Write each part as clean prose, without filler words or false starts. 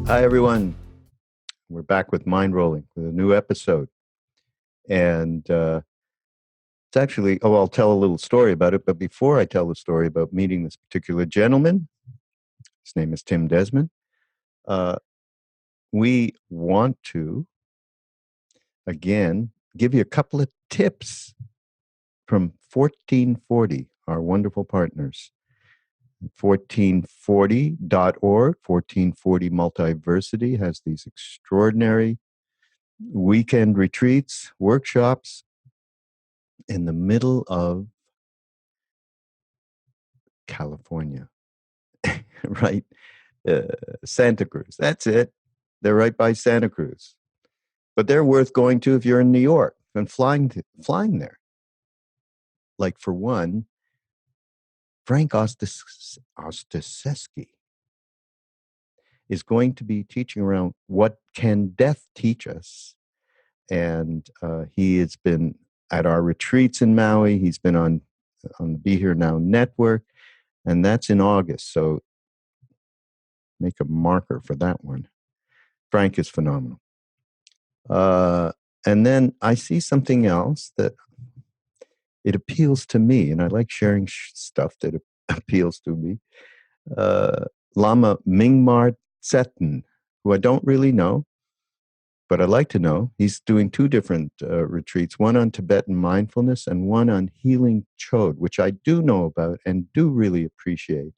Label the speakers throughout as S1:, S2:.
S1: Hi, everyone. We're back with Mindrolling with a new episode. And it's actually, I'll tell a little story about it. But before I tell the story about meeting this particular gentleman, his name is Tim Desmond, uh, we want to, again, give you a couple of tips from 1440, our wonderful partners. 1440.org, 1440 Multiversity has these extraordinary weekend retreats, workshops in the middle of California, right? Santa Cruz. That's it. They're right by Santa Cruz. But they're worth going to if you're in New York and flying there. Like, for one, Frank Ostaseski is going to be teaching around what can death teach us. And he has been at our retreats in Maui. He's been on the Be Here Now network, and that's in August. So make a marker for that one. Frank is phenomenal. And then I see something else that it appeals to me, and I like sharing stuff that appeals to me. Lama Mingmar Tsetten, who I don't really know, but I'd like to know. He's doing two different retreats, one on Tibetan mindfulness and one on healing chode, which I do know about and do really appreciate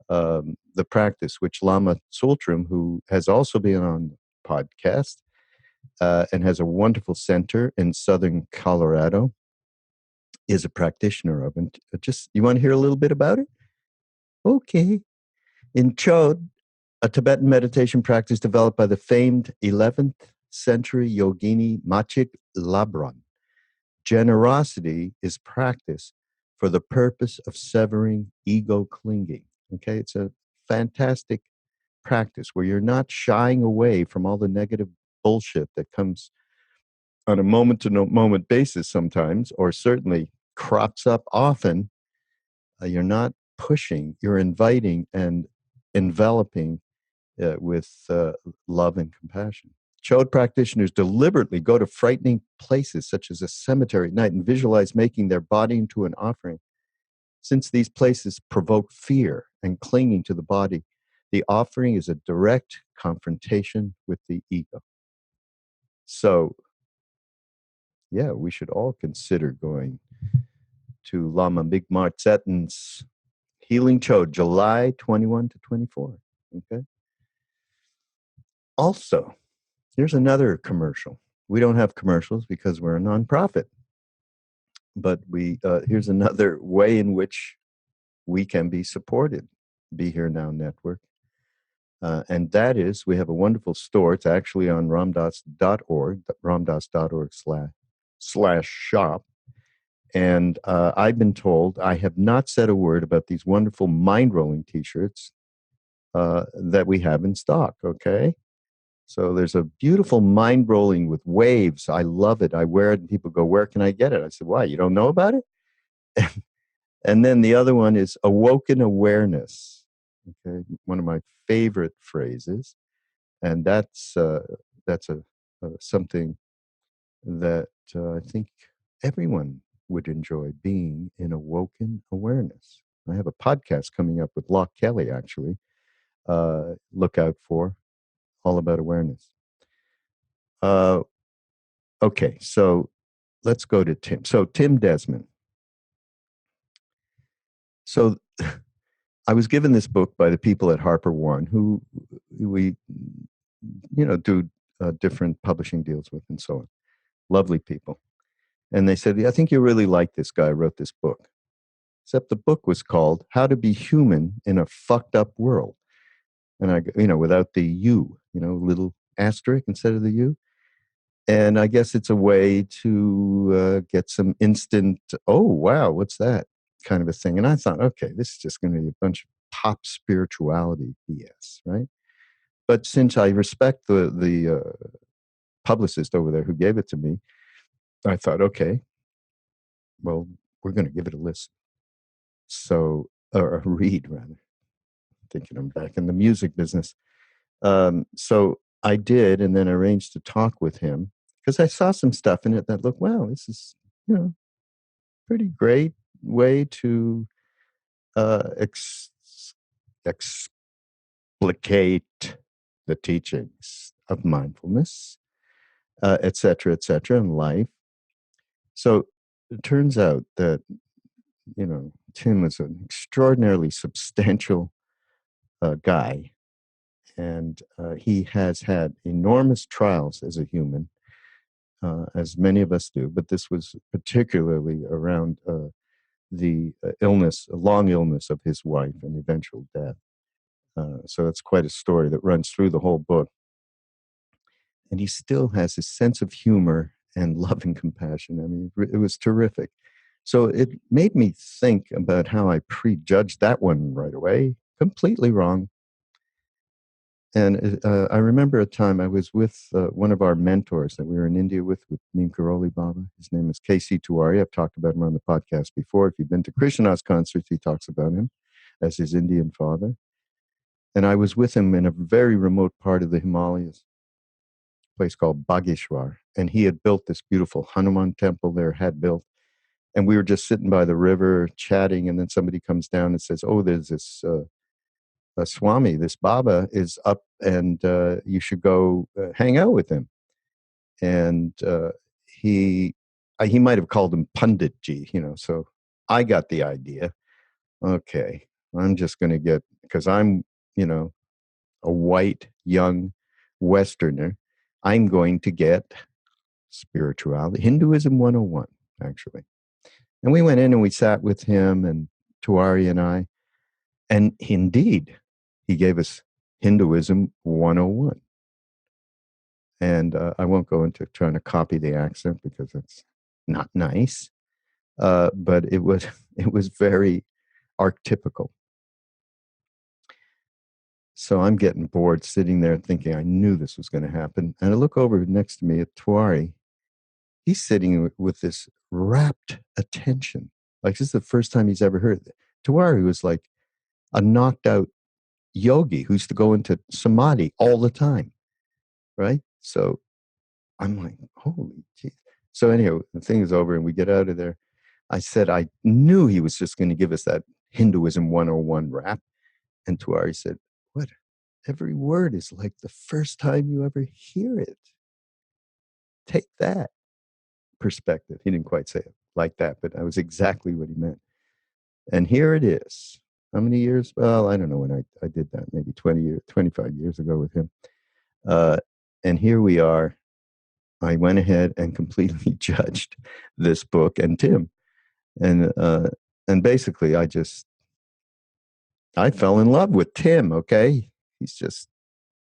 S1: the practice, which Lama Tsultrim, who has also been on the podcast and has a wonderful center in southern Colorado, is a practitioner of. And just, you want to hear a little bit about it? Okay. In chode, a Tibetan meditation practice developed by the famed 11th century yogini Machik Labron, generosity is practice for the purpose of severing ego clinging. Okay, it's a fantastic practice where you're not shying away from all the negative bullshit that comes on a moment-to-moment basis sometimes, or certainly crops up often. You're not pushing, you're inviting and enveloping with love and compassion. Chode practitioners deliberately go to frightening places such as a cemetery at night and visualize making their body into an offering. Since these places provoke fear and clinging to the body, the offering is a direct confrontation with the ego. So, yeah, we should all consider going to Lama Mingmar Tsetten's Healing Chode, July 21 to 24. Okay. Also, here's another commercial. We don't have commercials because we're a nonprofit, but here's another way in which we can be supported. Be Here Now Network. And that is, we have a wonderful store. It's actually on ramdas.org, ramdas.org/shop. And I've been told I have not said a word about these wonderful mind-rolling t-shirts that we have in stock, okay? So there's a beautiful mind-rolling with waves. I love it. I wear it and people go, where can I get it? I said, why, you don't know about it? And then the other one is awoken awareness. Okay, one of my favorite phrases. And that's something that I think everyone would enjoy, being in awoken awareness. I have a podcast coming up with Locke Kelly, actually. Look out for, all about awareness. Okay, so let's go to Tim. So Tim Desmond. So I was given this book by the people at Harper Warren, who we, do different publishing deals with and so on. Lovely people. And they said, I think you really like this guy who wrote this book. Except the book was called How to Be Human in a Fucked Up World. And I, without the U, little asterisk instead of the U. And I guess it's a way to get some instant, oh, wow, what's that kind of a thing. And I thought, okay, this is just going to be a bunch of pop spirituality BS, right? But since I respect the publicist over there who gave it to me, I thought, okay, well, we're going to give it a listen. So, or a read, rather. Thinking I'm back in the music business. So I did, and then arranged to talk with him because I saw some stuff in it that looked, wow, this is, pretty great way to explicate the teachings of mindfulness, et cetera, in life. So it turns out that, Tim was an extraordinarily substantial guy, and he has had enormous trials as a human, as many of us do, but this was particularly around the long illness of his wife and eventual death. So it's quite a story that runs through the whole book. And he still has this sense of humor and love and compassion. I mean, it was terrific. So it made me think about how I prejudged that one right away. Completely wrong. And I remember a time I was with one of our mentors that we were in India with Neem Karoli Baba. His name is K.C. Tiwari. I've talked about him on the podcast before. If you've been to Krishna's concerts, he talks about him as his Indian father. And I was with him in a very remote part of the Himalayas, a place called Bageshwar. And he had built this beautiful Hanuman temple there, had built. And we were just sitting by the river chatting. And then somebody comes down and says, oh, there's this Swami, this Baba is up, and you should go hang out with him. And he might have called him Panditji, so I got the idea. Okay, I'm just going to get, because I'm, a white, young Westerner, I'm going to get spirituality, Hinduism 101, actually. And we went in and we sat with him and Tiwari and I, and indeed, he gave us Hinduism 101. And I won't go into trying to copy the accent because it's not nice. But it was very archetypical. So I'm getting bored sitting there thinking I knew this was going to happen. And I look over next to me at Tiwari. He's sitting with this rapt attention. Like this is the first time he's ever heard it. Tiwari was like a knocked out yogi who used to go into samadhi all the time. Right? So I'm like, holy geez. So anyhow, the thing is over and we get out of there. I said, I knew he was just going to give us that Hinduism 101 rap. And Tiwari said, what? Every word is like the first time you ever hear it. Take that perspective. He didn't quite say it like that, but that was exactly what he meant. And here it is. How many years? Well, I don't know when I did that, maybe 25 years ago with him. And here we are. I went ahead and completely judged this book and Tim. And basically I fell in love with Tim, okay? He's just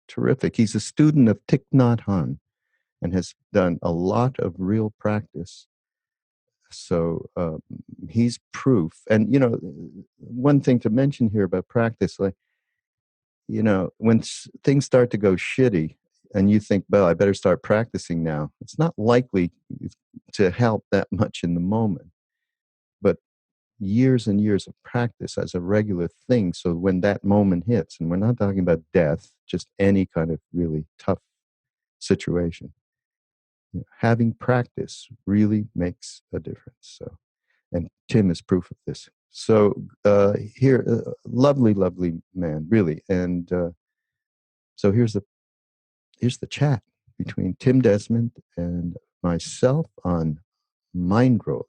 S1: terrific. He's a student of Thich Nhat Hahn and has done a lot of real practice. So he's proof. And, one thing to mention here about practice, like, when things start to go shitty and you think, well, I better start practicing now, it's not likely to help that much in the moment. But years and years of practice as a regular thing. So when that moment hits, and we're not talking about death, just any kind of really tough situation, having practice really makes a difference. So, and Tim is proof of this. So here, lovely, lovely man, really. And so here's the chat between Tim Desmond and myself on Mindrolling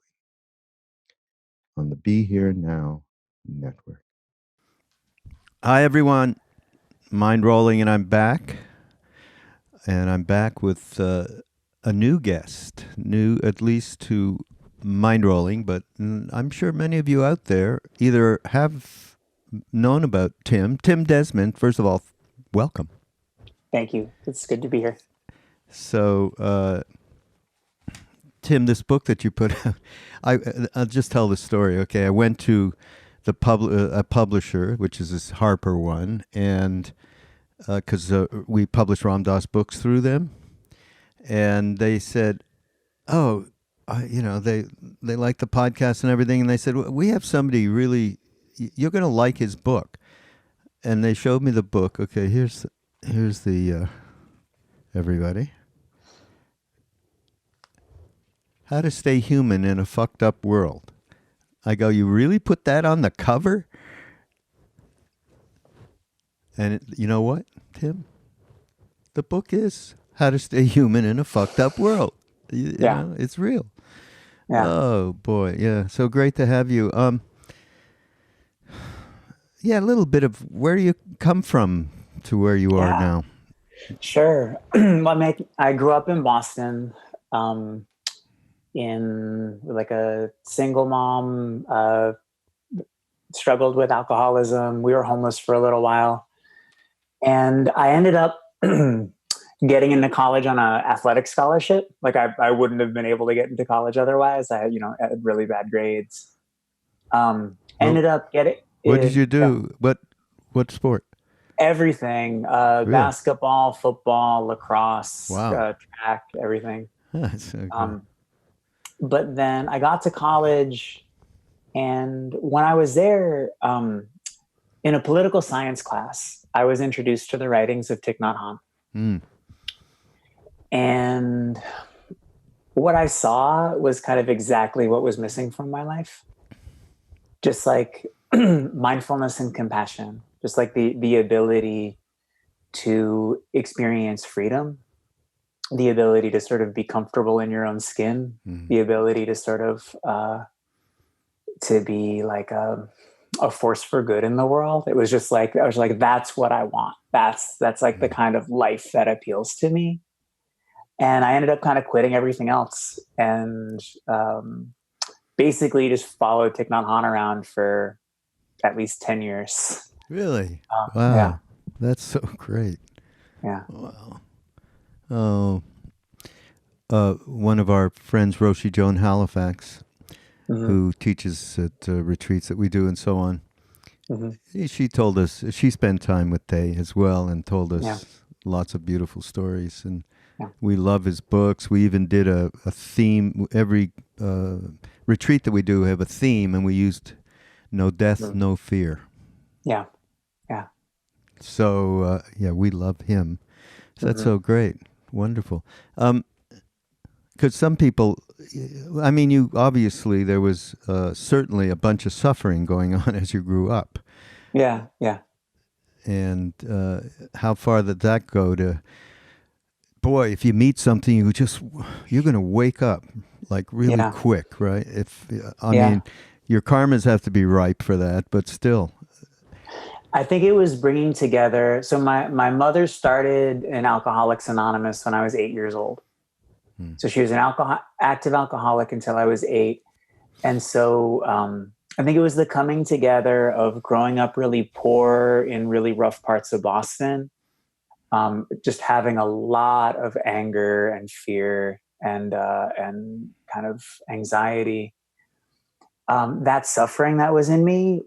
S1: on the Be Here Now network. Hi, everyone. Mindrolling, and I'm back. And I'm back with a new guest, new at least to Mindrolling, but I'm sure many of you out there either have known about Tim Desmond. First of all, welcome.
S2: Thank you. It's good to be here.
S1: So, Tim, this book that you put out, I'll just tell the story, okay? I went to a publisher, which is this Harper one, and because we publish Ram Dass books through them, and they said, oh, they like the podcast and everything, and they said, well, we have somebody really, you're going to like his book. And they showed me the book. Okay, here's here's the everybody. How to Stay Human in a Fucked Up World. I go, you really put that on the cover? And you know what, Tim? The book is How to Stay Human in a Fucked Up World. You know, it's real.
S2: Yeah.
S1: Oh boy, yeah. So great to have you. Yeah, a little bit of where you come from to where you are now.
S2: Sure. Well, I grew up in Boston, in like a single mom, struggled with alcoholism. We were homeless for a little while. And I ended up getting into college on an athletic scholarship. Like I wouldn't have been able to get into college otherwise. I had really bad grades. Ended up getting.
S1: What did you do? What sport?
S2: Everything.
S1: Really?
S2: Basketball, football, lacrosse,
S1: Wow.
S2: track, everything.
S1: That's so good.
S2: But then I got to college, and when I was there, in a political science class, I was introduced to the writings of Thich Nhat Hahn.
S1: Mm.
S2: And what I saw was kind of exactly what was missing from my life. Just like mindfulness and compassion, just like the ability to experience freedom, the ability to sort of be comfortable in your own skin, the ability to sort of to be like a force for good in the world. It was just like, I was like, that's what I want. That's like the kind of life that appeals to me. And I ended up kind of quitting everything else and basically just followed Thich Nhat Hanh around for at least 10 years.
S1: Really? Wow.
S2: Yeah.
S1: That's so great.
S2: Yeah.
S1: Wow. Oh, one of our friends, Roshi Joan Halifax, who teaches at retreats that we do and so on, she told us, she spent time with Tay as well and told us lots of beautiful stories. And we love his books. We even did a theme. Every retreat that we do have a theme, and we used no death, no fear.
S2: Yeah. Yeah.
S1: So, we love him. So that's so great. Wonderful. Because some people, I mean, you obviously, there was certainly a bunch of suffering going on as you grew up.
S2: Yeah. Yeah.
S1: And how far did that go to, boy, if you meet something, you're going to wake up like really quick, right? I mean, your karmas have to be ripe for that, but still.
S2: I think it was bringing together. So my mother started in Alcoholics Anonymous when I was 8 years old. So she was an active alcoholic until I was 8. And so I think it was the coming together of growing up really poor in really rough parts of Boston, just having a lot of anger and fear and kind of anxiety. That suffering that was in me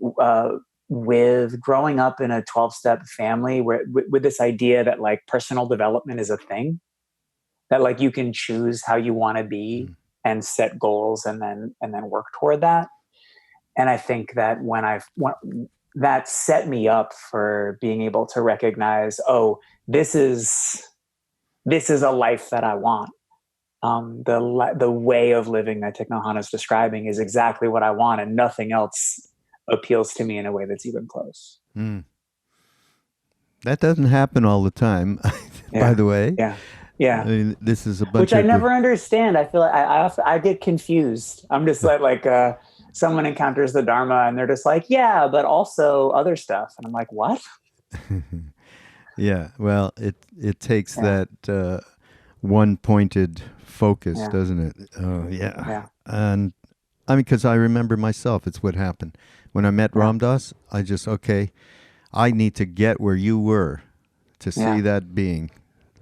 S2: with growing up in a 12-step family where with this idea that like personal development is a thing, that like you can choose how you want to be and set goals and then work toward that. And I think that that set me up for being able to recognize, oh, this is a life that I want. The way of living that Thich Nhat Hanh is describing is exactly what I want, and nothing else appeals to me in a way that's even close.
S1: That doesn't happen all the time, by the way.
S2: Yeah.
S1: I mean, this is a bunch
S2: which I never understand. I feel like I get confused. I'm just like someone encounters the Dharma and they're just like, yeah, but also other stuff. And I'm like, what?
S1: Yeah. Well, it takes that one pointed focus, doesn't it? Oh, yeah. And I mean, because I remember myself, it's what happened. When I met Ram Dass, I just, I need to get where you were to see that being,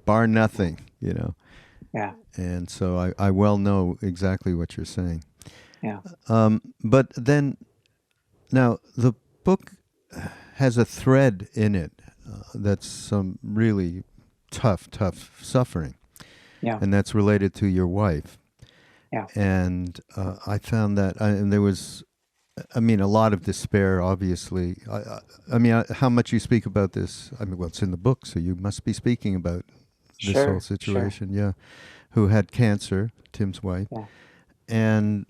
S1: bar nothing,
S2: Yeah.
S1: And so I well know exactly what you're saying.
S2: Yeah.
S1: But then, now, the book has a thread in it that's some really tough suffering.
S2: Yeah.
S1: And that's related to your wife.
S2: Yeah.
S1: And I found that, and there was I mean, a lot of despair, obviously. I mean, how much you speak about this? I mean, well, it's in the book, so you must be speaking about this whole
S2: Sure.
S1: situation. Yeah, who had cancer, Tim's wife,
S2: Yeah.
S1: and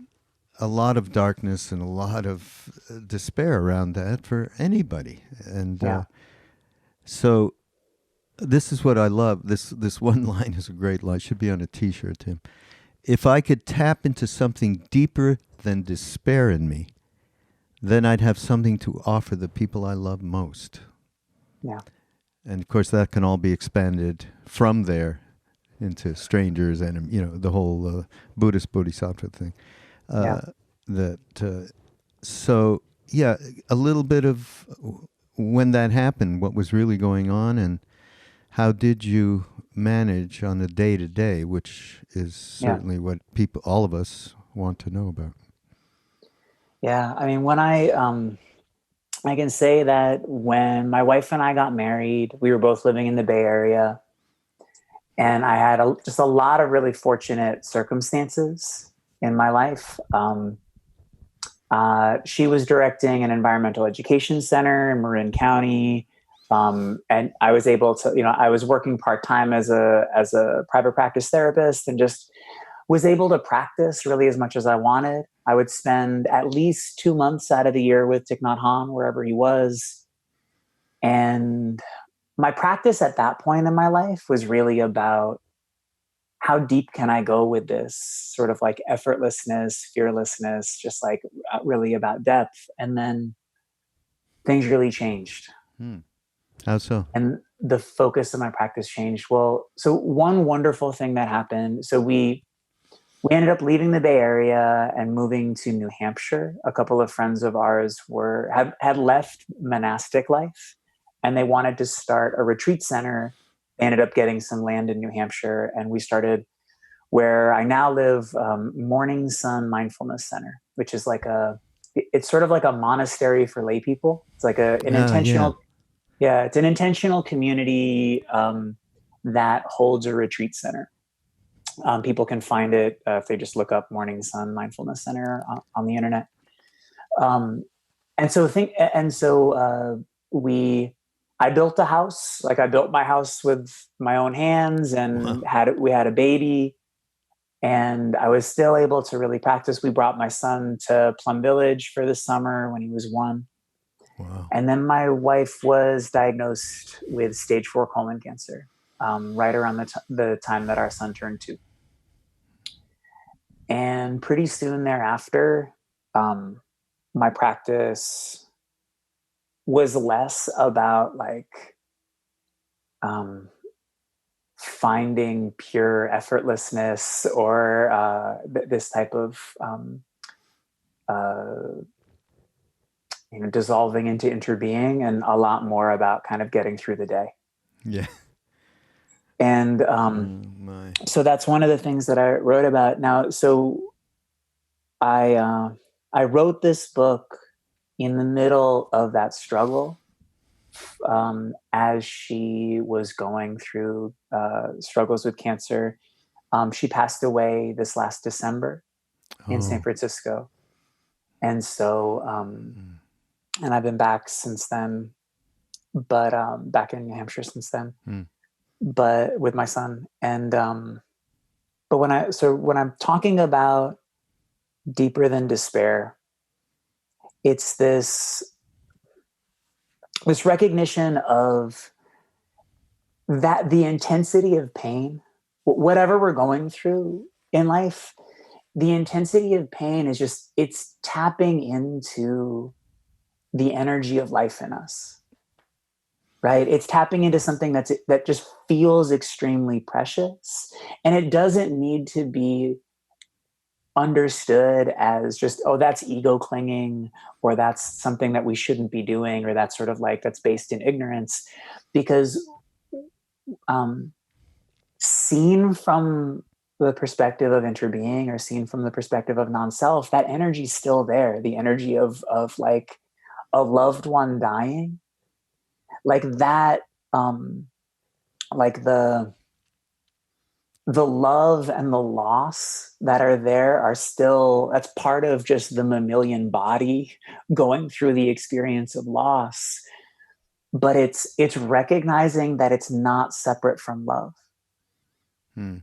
S1: a lot of darkness and a lot of despair around that for anybody. And
S2: Yeah.
S1: so this is what I love. This one line is a great line. Should be on a T-shirt, Tim. If I could tap into something deeper than despair in me, then I'd have something to offer the people I love most.
S2: Yeah.
S1: And of course, that can all be expanded from there into strangers and, the whole Buddhist bodhisattva thing.
S2: Yeah.
S1: So, yeah, a little bit of when that happened, what was really going on, and how did you manage on a day-to-day, which is certainly what all of us want to know about.
S2: Yeah. I mean, when I can say that when my wife and I got married, we were both living in the Bay Area, and I had just a lot of really fortunate circumstances in my life. She was directing an environmental education center in Marin County. And I was able to, I was working part-time as a private practice therapist, and just was able to practice really as much as I wanted. I would spend at least 2 months out of the year with Thich Nhat Hahn, wherever he was. And my practice at that point in my life was really about how deep can I go with this sort of like effortlessness, fearlessness, just like really about depth. And then things really changed.
S1: How so?
S2: And the focus of my practice changed. Well, so one wonderful thing that happened, so we ended up leaving the Bay Area and moving to New Hampshire. A couple of friends of ours had left monastic life, and they wanted to start a retreat center. They ended up getting some land in New Hampshire, and we started where I now live, Morning Sun Mindfulness Center, which is it's sort of like a monastery for lay people. It's like an intentional, it's an intentional community that holds a retreat center. People can find it if they just look up Morning Sun Mindfulness Center on the internet. I built a house. Like, I built my house with my own hands, and we had a baby, and I was still able to really practice. We brought my son to Plum Village for the summer when he was 1.
S1: Wow.
S2: And then my wife was diagnosed with stage 4 colon cancer, right around the time that our son turned 2. And pretty soon thereafter, my practice was less about finding pure effortlessness or this type of dissolving into interbeing, and a lot more about kind of getting through the day.
S1: Yeah.
S2: And so that's one of the things that I wrote about. Now, so I wrote this book in the middle of that struggle, as she was going through struggles with cancer. She passed away this last December in San Francisco. And so, and I've been back since then, but back in New Hampshire since then, but with my son. And but when I'm talking about deeper than despair, it's this recognition of that the intensity of pain, whatever we're going through in life, the intensity of pain is just, it's tapping into the energy of life in us, right? It's tapping into something that just feels extremely precious. And it doesn't need to be understood as just, oh, that's ego clinging, or that's something that we shouldn't be doing, or that's sort of that's based in ignorance. Because seen from the perspective of interbeing, or seen from the perspective of non-self, that energy is still there. The energy of a loved one dying, like that, like the the love and the loss that are there are still, that's part of just the mammalian body going through the experience of loss. But it's recognizing that it's not separate from love. And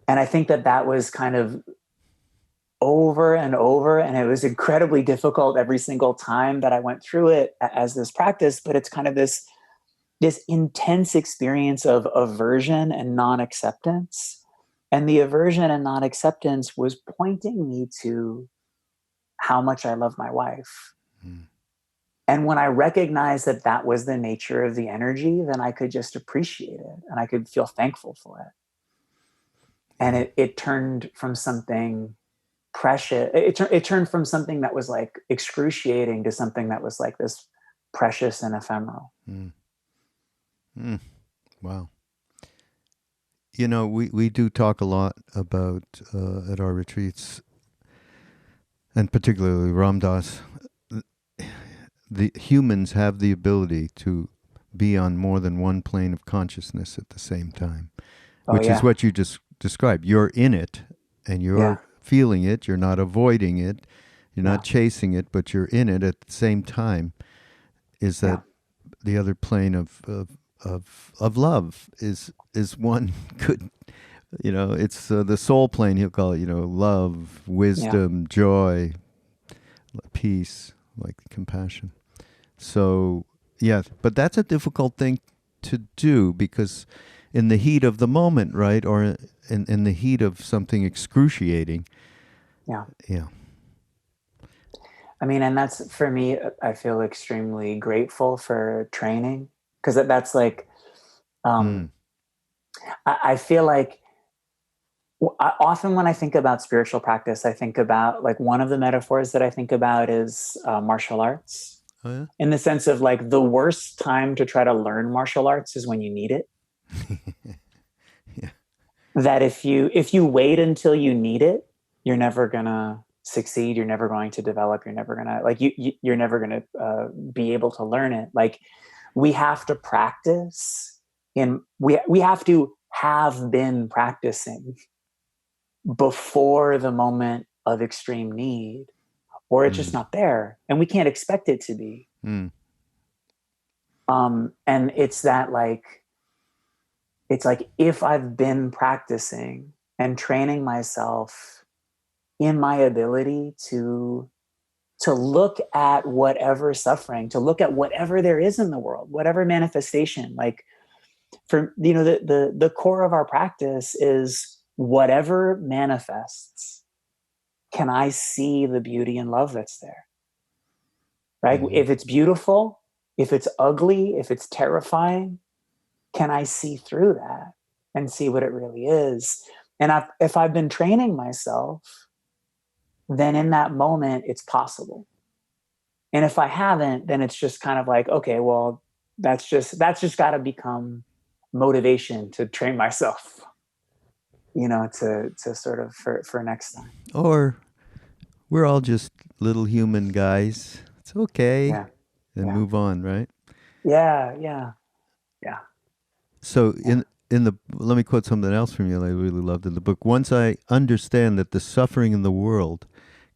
S2: I think that was kind of over and over, and it was incredibly difficult every single time that I went through it as this practice. But it's kind of this intense experience of aversion and non-acceptance. And the aversion and non-acceptance was pointing me to how much I love my wife. And when I recognized that that was the nature of the energy, then I could just appreciate it and I could feel thankful for it. And it turned from something precious. It turned from something that was like excruciating to something that was like this precious and ephemeral.
S1: Wow. You know, we do talk a lot about at our retreats, and particularly Ram Dass, the humans have the ability to be on more than one plane of consciousness at the same time, which is what you just described. You're in it and you're feeling it. You're not avoiding it. You're not chasing it, but you're in it at the same time. Is that the other plane of love is one good, you know, it's the soul plane, he'll call it, you know, love, wisdom, joy, peace, like compassion. So, yeah, but that's a difficult thing to do because in the heat of the moment, right, or in the heat of something excruciating. Yeah.
S2: I mean, and that's, for me, I feel extremely grateful for training, because that's like, I feel like often when I think about spiritual practice, I think about, like, one of the metaphors that I think about is martial arts.
S1: Oh, yeah?
S2: In the sense of, like, the worst time to try to learn martial arts is when you need it. That if you wait until you need it, you're never gonna succeed. You're never going to develop. You're never gonna, like, you're never gonna be able to learn it. Like, we have to practice, we have to have been practicing before the moment of extreme need, or it's just not there, and we can't expect it to be. And it's that, like, it's like, if I've been practicing and training myself in my ability to look at whatever suffering, to look at whatever there is in the world, whatever manifestation, like, for, you know, the core of our practice is whatever manifests, can I see the beauty and love that's there? Right? If it's beautiful, if it's ugly, if it's terrifying, can I see through that and see what it really is? And if I've been training myself, then in that moment, it's possible. And if I haven't, then it's just kind of like, okay, well, that's just got to become motivation to train myself, you know, to sort of for next time.
S1: Or we're all just little human guys. It's okay. And move on, right?
S2: Yeah.
S1: So in the, let me quote something else from you that I really loved in the book. Once I understand that the suffering in the world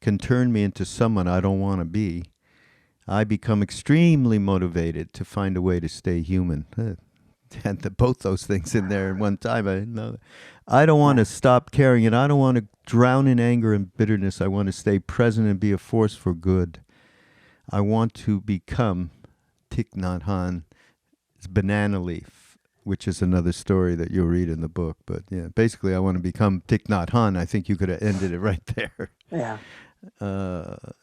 S1: can turn me into someone I don't want to be, I become extremely motivated to find a way to stay human. And both those things in there at one time. I know that. I don't want to stop caring, and I don't want to drown in anger and bitterness. I want to stay present and be a force for good. I want to become Thich Nhat Hanh's banana leaf, which is another story that you'll read in the book. But yeah, basically I want to become Thich Nhat Hahn. I think you could have ended it right there.
S2: Yeah.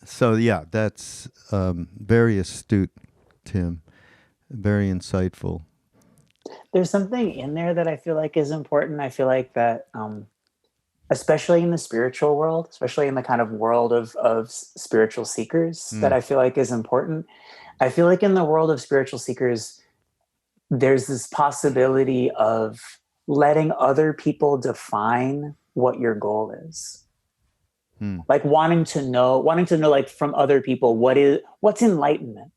S1: So yeah, that's very astute, Tim. Very insightful.
S2: There's something in there that I feel like is important. I feel like that, especially in the spiritual world, especially in the kind of world of spiritual seekers, that I feel like is important. I feel like in the world of spiritual seekers, there's this possibility of letting other people define what your goal is. Like wanting to know, like, from other people, what's enlightenment?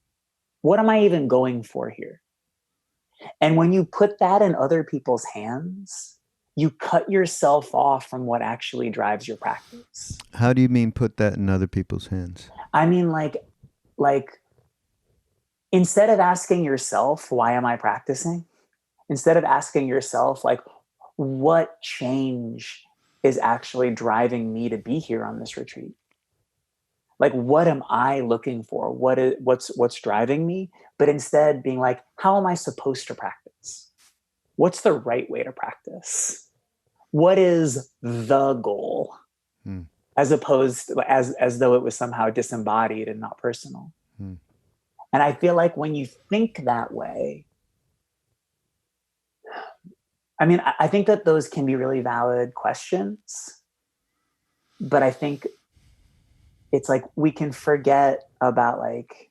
S2: What am I even going for here? And when you put that in other people's hands, you cut yourself off from what actually drives your practice.
S1: How do you mean put that in other people's hands?
S2: I mean, like instead of asking yourself, why am I practicing? Instead of asking yourself, like, what change is actually driving me to be here on this retreat? Like, what am I looking for? What's driving me? But instead being like, how am I supposed to practice? What's the right way to practice? What is the goal? As opposed to, as though it was somehow disembodied and not personal. And I feel like when you think that way, I mean, I think that those can be really valid questions, but I think it's like we can forget about, like,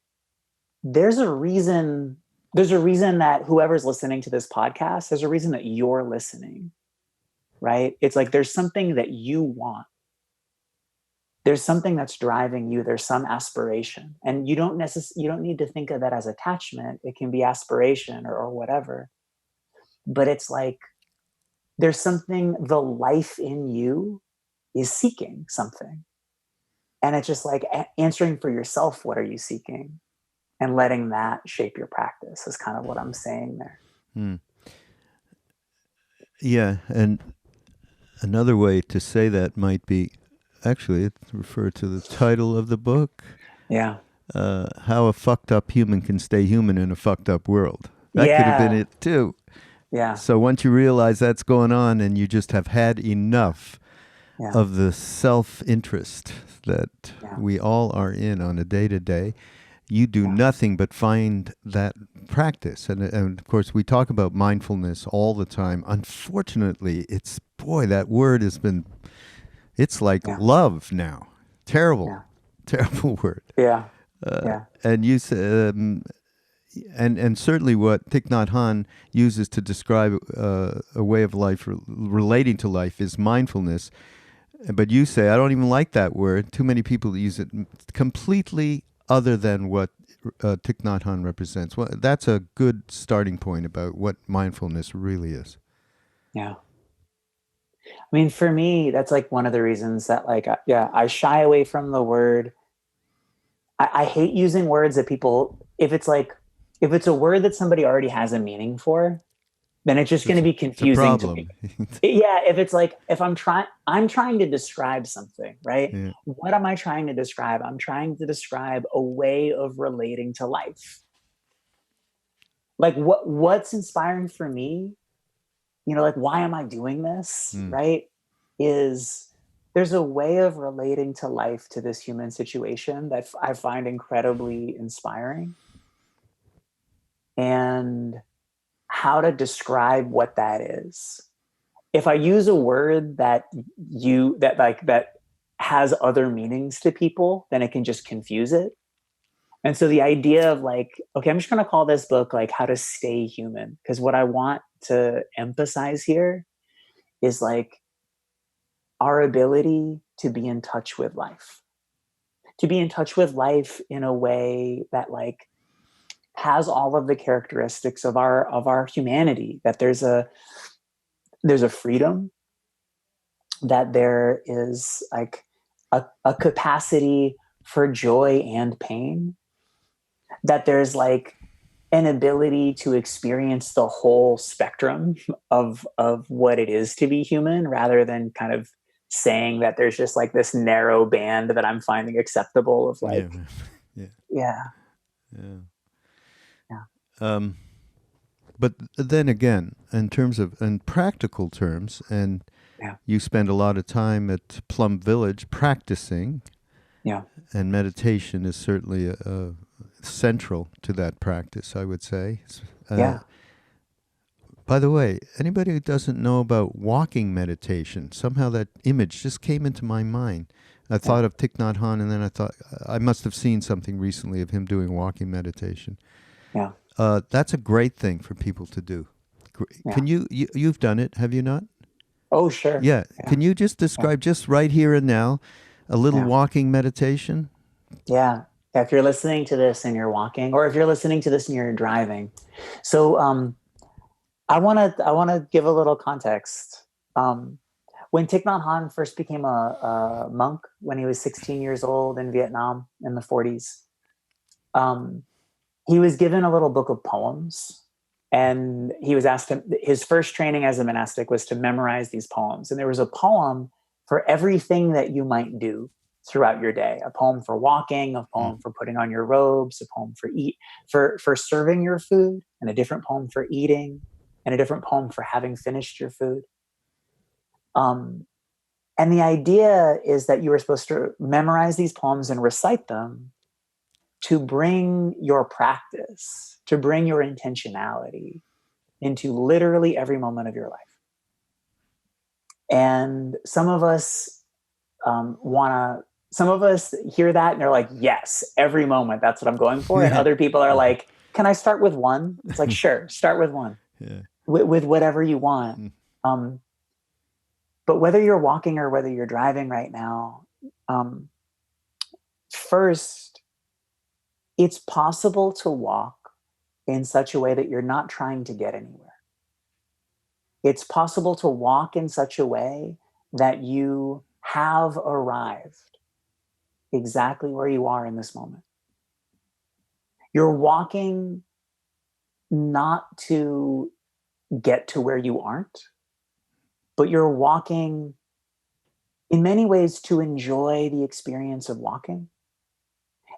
S2: there's a reason that whoever's listening to this podcast, there's a reason that you're listening, right? It's like there's something that you want. There's something that's driving you. There's some aspiration, and you don't need to think of that as attachment. It can be aspiration or whatever, but it's like there's something, the life in you is seeking something. And it's just like answering for yourself, what are you seeking? And letting that shape your practice is kind of what I'm saying there.
S1: Yeah, and another way to say that might be, actually, it referred to the title of the book.
S2: Yeah.
S1: How a fucked up human can stay human in a fucked up world. That could have been it too.
S2: Yeah.
S1: So once you realize that's going on and you just have had enough of the self-interest that we all are in on a day-to-day, you do nothing but find that practice. And of course, we talk about mindfulness all the time. Unfortunately, that word has been, it's like love now. Terrible word.
S2: Yeah.
S1: And you said, and certainly what Thich Nhat Hahn uses to describe a way of life relating to life is mindfulness. But you say, I don't even like that word. Too many people use it completely other than what Thich Nhat Hahn represents. Well, that's a good starting point about what mindfulness really is.
S2: Yeah. I mean, for me, that's like one of the reasons that, like, I shy away from the word. I hate using words that people, if it's a word that somebody already has a meaning for, then it's just going to be confusing to me. Yeah. If it's like, I'm trying to describe something, right? Yeah. What am I trying to describe? I'm trying to describe a way of relating to life. Like what's inspiring for me, like, why am I doing this? Right? There's a way of relating to life, to this human situation, that I find incredibly inspiring. And how to describe what that is. If I use a word that has other meanings to people, then it can just confuse it. And so the idea of, like, okay, I'm just going to call this book, like, How to Stay Human, because what I want to emphasize here is, like, our ability to be in touch with life, in a way that, like, has all of the characteristics of our humanity, that there's a freedom, that there is, like, a capacity for joy and pain, that there's, like, an ability to experience the whole spectrum of what it is to be human, rather than kind of saying that there's just, like, this narrow band that I'm finding acceptable of, like, yeah.
S1: But then again, in practical terms, and you spend a lot of time at Plum Village practicing, and meditation is certainly central to that practice, I would say. By the way, anybody who doesn't know about walking meditation, somehow that image just came into my mind. I thought of Thich Nhat Hanh, and then I thought, I must have seen something recently of him doing walking meditation.
S2: Yeah.
S1: That's a great thing for people to do. Can you've done it, have you not?
S2: Oh, sure.
S1: Yeah. Can you just describe, just right here and now, a little walking meditation?
S2: Yeah. If you're listening to this and you're walking, or if you're listening to this and you're driving. So I want to give a little context. When Thich Nhat Hanh first became a monk when he was 16 years old in Vietnam in the 40s, he was given a little book of poems, and he was asked his first training as a monastic was to memorize these poems. And there was a poem for everything that you might do throughout your day: a poem for walking, a poem for putting on your robes, a poem for serving your food, and a different poem for eating, and a different poem for having finished your food. And the idea is that you were supposed to memorize these poems and recite them to bring your practice, to bring your intentionality into literally every moment of your life. And some of us some of us hear that and they're like, yes, every moment, that's what I'm going for. And other people are like, can I start with one? It's like, sure, start with one, with whatever you want. But whether you're walking or whether you're driving right now, first, it's possible to walk in such a way that you're not trying to get anywhere. It's possible to walk in such a way that you have arrived exactly where you are in this moment. You're walking not to get to where you aren't, but you're walking in many ways to enjoy the experience of walking,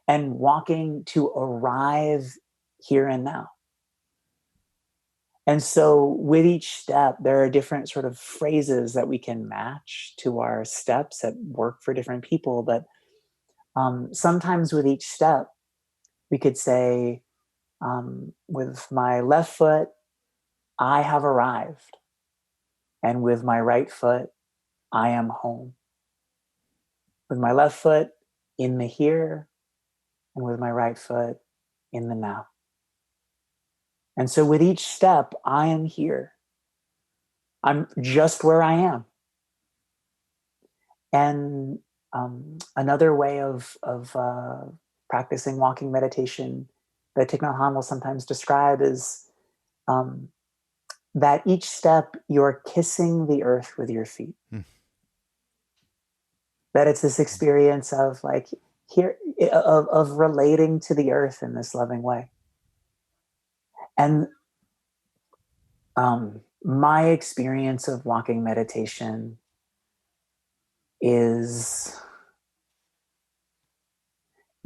S2: and walking to arrive here and now. And so with each step, there are different sort of phrases that we can match to our steps that work for different people. But sometimes with each step, we could say, with my left foot, I have arrived. And with my right foot, I am home. With my left foot in the here, and with my right foot in the now. And so with each step, I am here. I'm just where I am. And another way of practicing walking meditation that Thich Nhat Hanh will sometimes describe is that each step you're kissing the earth with your feet. That it's this experience of like of relating to the earth in this loving way. And my experience of walking meditation is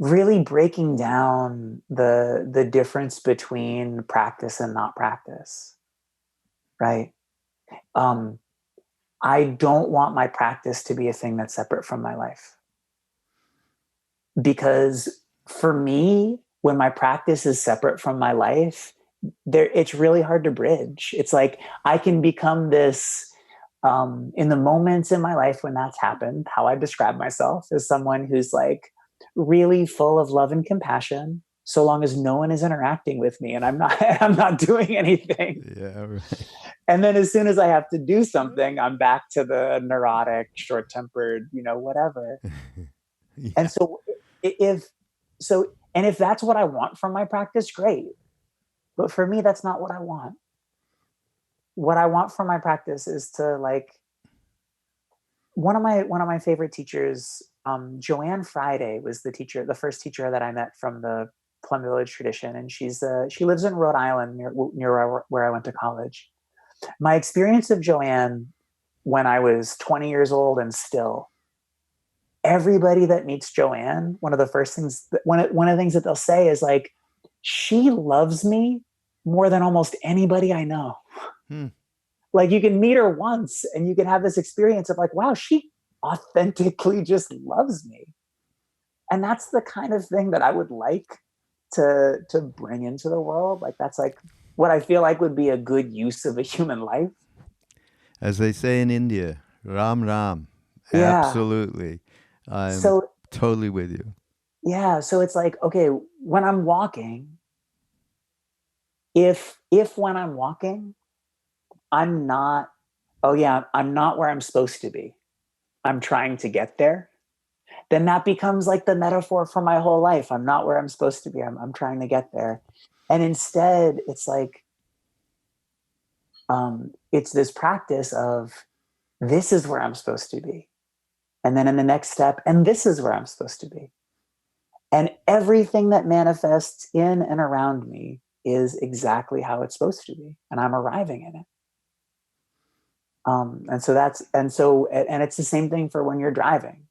S2: really breaking down the difference between practice and not practice, right? I don't want my practice to be a thing that's separate from my life. Because for me, when my practice is separate from my life, it's really hard to bridge. It's like I can become this, in the moments in my life when that's happened, how I describe myself as someone who's like really full of love and compassion, so long as no one is interacting with me and I'm not doing anything.
S1: Yeah, right.
S2: And then as soon as I have to do something, I'm back to the neurotic, short-tempered, whatever. Yeah. And so if that's what I want from my practice, great. But for me, that's not what I want. What I want from my practice is to like, one of my favorite teachers, Joanne Friday, was the first teacher that I met from the Plum Village tradition. And she lives in Rhode Island near where I went to college. My experience of Joanne when I was 20 years old and still, everybody that meets Joanne, one of the things that they'll say is like, she loves me more than almost anybody I know. Like you can meet her once and you can have this experience of like, wow, she authentically just loves me. And that's the kind of thing that I would like to bring into the world. Like that's like what I feel like would be a good use of a human life. As
S1: they say in India, Ram Ram.
S2: Yeah.
S1: Absolutely. I'm totally with you.
S2: Yeah. So it's like, okay, when I'm walking, if when I'm walking, I'm not where I'm supposed to be, I'm trying to get there, then that becomes like the metaphor for my whole life. I'm not where I'm supposed to be. I'm trying to get there. And instead it's like, it's this practice of this is where I'm supposed to be. And then in the next step, and this is where I'm supposed to be. And everything that manifests in and around me is exactly how it's supposed to be. And I'm arriving in it. And it's the same thing for when you're driving.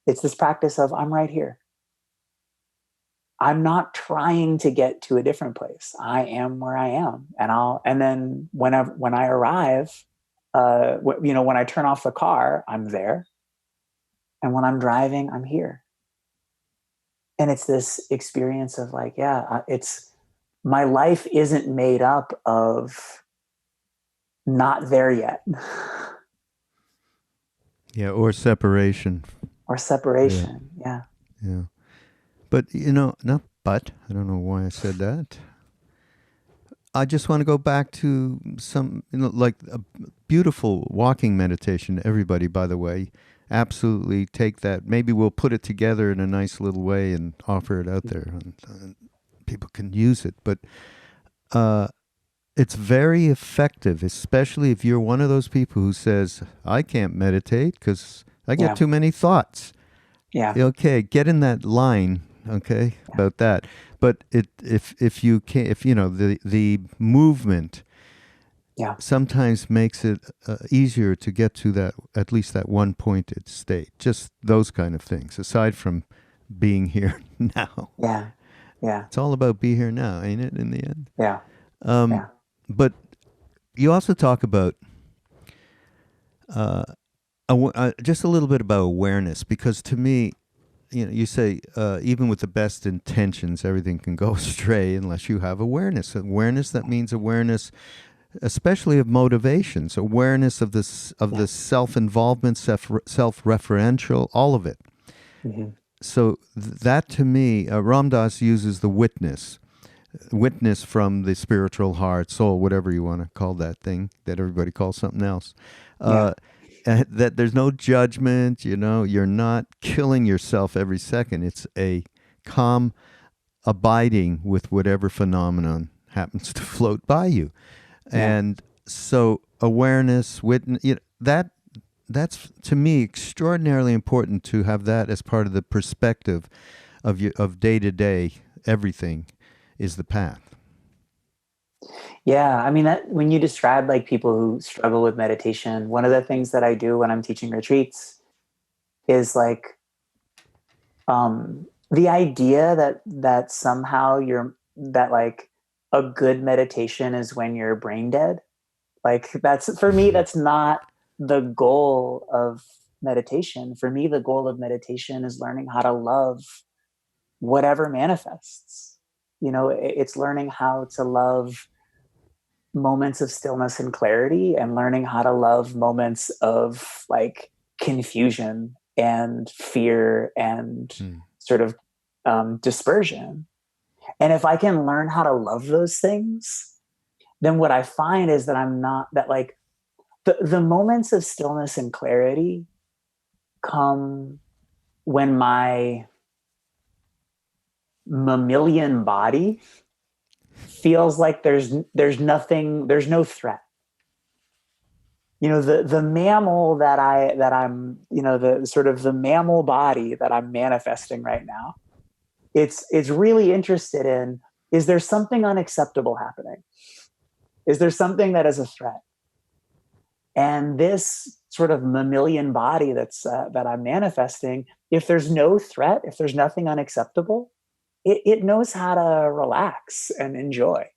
S2: It's this practice of, I'm right here. I'm not trying to get to a different place. I am where I am. And then when I arrive, when I turn off the car, I'm there. And when I'm driving, I'm here. And it's this experience of like, it's my life isn't made up of not there yet.
S1: Yeah, or separation.
S2: Or separation, yeah.
S1: Yeah. But, I don't know why I said that. I just want to go back to some, like a beautiful walking meditation. Everybody, by the way, absolutely take that. Maybe we'll put it together in a nice little way and offer it out there. And people can use it. But it's very effective, especially if you're one of those people who says, I can't meditate because I get too many thoughts.
S2: Yeah.
S1: Okay, get in that line, about that. But if you can, the movement sometimes makes it easier to get to that, at least that one pointed state. Just those kind of things, aside from being here now.
S2: Yeah. Yeah.
S1: It's all about be here now, ain't it, in the end?
S2: Yeah.
S1: But you also talk about just a little bit about awareness, because to me, you say even with the best intentions, everything can go astray unless you have awareness. Awareness, that means awareness, especially of motivations, awareness of this the self-involvement, self-referential, all of it. Mm-hmm. So that to me, Ram Dass uses the witness from the spiritual heart, soul, whatever you want to call that thing that everybody calls something else. That there's no judgment, you're not killing yourself every second. It's a calm abiding with whatever phenomenon happens to float by you. Yeah. And so awareness, witness, that's to me extraordinarily important to have that as part of the perspective of day to day. Everything is the path.
S2: Yeah, I mean, when you describe like people who struggle with meditation, one of the things that I do when I'm teaching retreats is like the idea that somehow like a good meditation is when you're brain dead. Like for me, that's not the goal of meditation. For me, the goal of meditation is learning how to love whatever manifests. It's learning how to love moments of stillness and clarity, and learning how to love moments of like confusion and fear and sort of dispersion. And if I can learn how to love those things, then what I find is that like the moments of stillness and clarity come when my mammalian body feels like there's no threat. The mammal that I'm, the sort of the mammal body that I'm manifesting right now, it's really interested in, is there something unacceptable happening? Is there something that is a threat? And this sort of mammalian body that I'm manifesting, if there's no threat, if there's nothing unacceptable, it knows how to relax and enjoy.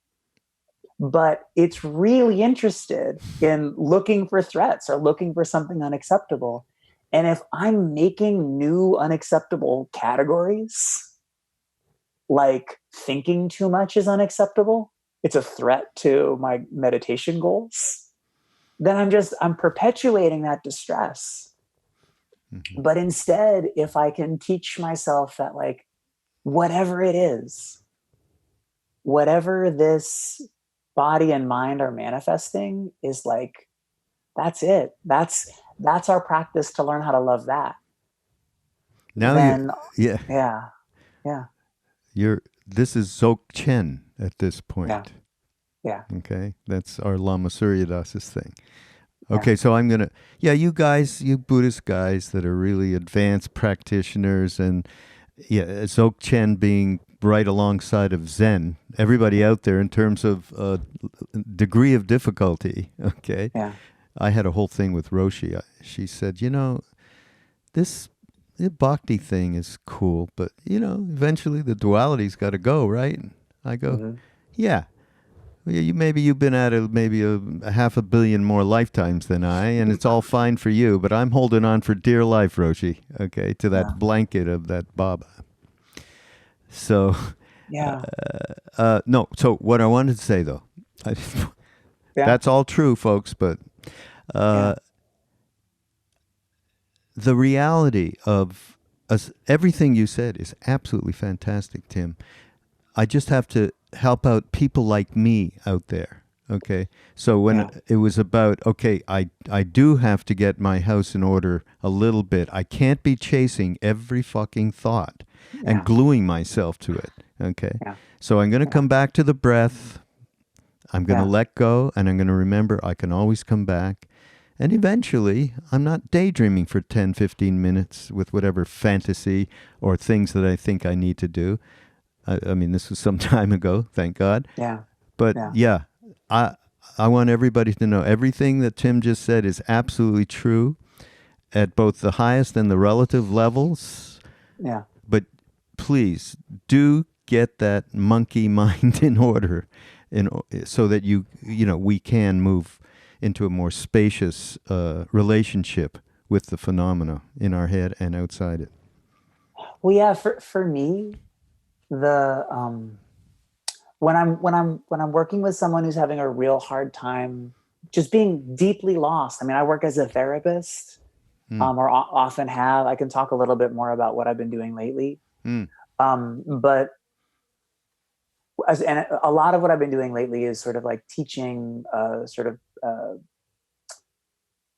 S2: But it's really interested in looking for threats or looking for something unacceptable. And if I'm making new unacceptable categories, like thinking too much is unacceptable, it's a threat to my meditation goals, then I'm perpetuating that distress. Mm-hmm. But instead, if I can teach myself that like, whatever it is, whatever this body and mind are manifesting is like, that's it. That's our practice to learn how to love that.
S1: Now,
S2: then,
S1: yeah. This is Dzogchen at this point.
S2: Yeah.
S1: Okay, that's our Lama Surya Das's thing. Okay, so I'm gonna, you guys, you Buddhist guys that are really advanced practitioners, and Dzogchen being right alongside of Zen, everybody out there in terms of degree of difficulty. Okay,
S2: Yeah.
S1: I had a whole thing with Roshi. She said, this the bhakti thing is cool, but eventually the duality's got to go, right? I go,
S2: Mm-hmm.
S1: yeah. Well, you've been at it maybe a 500 million more lifetimes than I, and it's all fine for you. But I'm holding on for dear life, Roshi. Okay, to that blanket of that Baba. So,
S2: Yeah.
S1: no. So what I wanted to say though, that's all true, folks. But the reality of everything you said is absolutely fantastic, Tim. I just have to help out people like me out there. Okay. So when it was about, okay, I do have to get my house in order a little bit. I can't be chasing every fucking thought and gluing myself to it. Okay.
S2: Yeah.
S1: So I'm going to come back to the breath. I'm going to let go, and I'm going to remember I can always come back. And eventually, I'm not daydreaming for 10, 15 minutes with whatever fantasy or things that I think I need to do. I mean, this was some time ago, thank God.
S2: Yeah.
S1: But I want everybody to know everything that Tim just said is absolutely true at both the highest and the relative levels.
S2: Yeah.
S1: But please do get that monkey mind in order, so that we can move into a more spacious relationship with the phenomena in our head and outside it.
S2: Well, yeah, for me, the when I'm working with someone who's having a real hard time just being deeply lost. I mean, I work as a therapist, or often have. I can talk a little bit more about what I've been doing lately. But and a lot of what I've been doing lately is sort of like teaching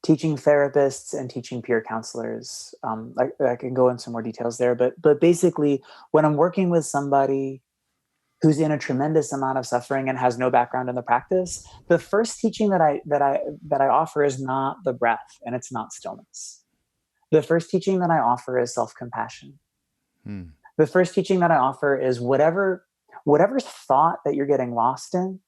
S2: therapists and teaching peer counselors. I can go into some more details there, but basically, when I'm working with somebody who's in a tremendous amount of suffering and has no background in the practice, the first teaching that I offer is not the breath, and it's not stillness. The first teaching that I offer is self-compassion. The first teaching that I offer is whatever thought that you're getting lost in,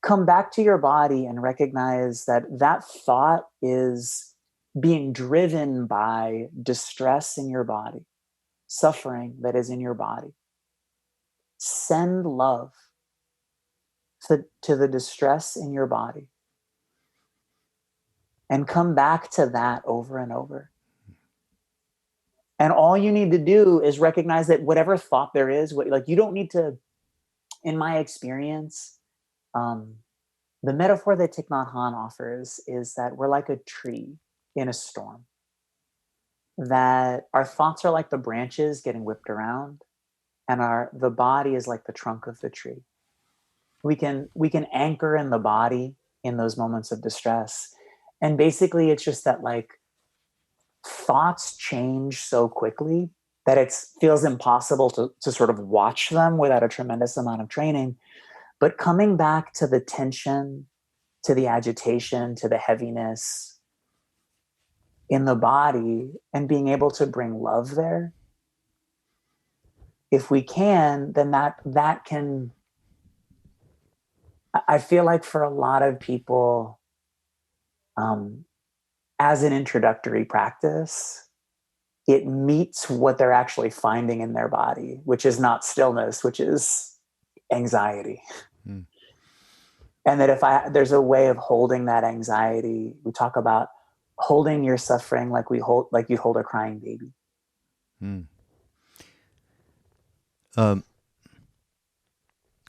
S2: come back to your body and recognize that thought is being driven by distress in your body, suffering that is in your body. Send love to the distress in your body and come back to that over and over. And all you need to do is recognize that whatever thought there is, you don't need to, in my experience, the metaphor that Thich Nhat Hahn offers is that we're like a tree in a storm, that our thoughts are like the branches getting whipped around, and the body is like the trunk of the tree. We can anchor in the body in those moments of distress. And basically it's just that thoughts change so quickly that it feels impossible to sort of watch them without a tremendous amount of training. But coming back to the tension, to the agitation, to the heaviness in the body, and being able to bring love there, if we can, then that can, I feel like for a lot of people, as an introductory practice, it meets what they're actually finding in their body, which is not stillness, which is anxiety. And that there's a way of holding that anxiety. We talk about holding your suffering like you hold a crying baby.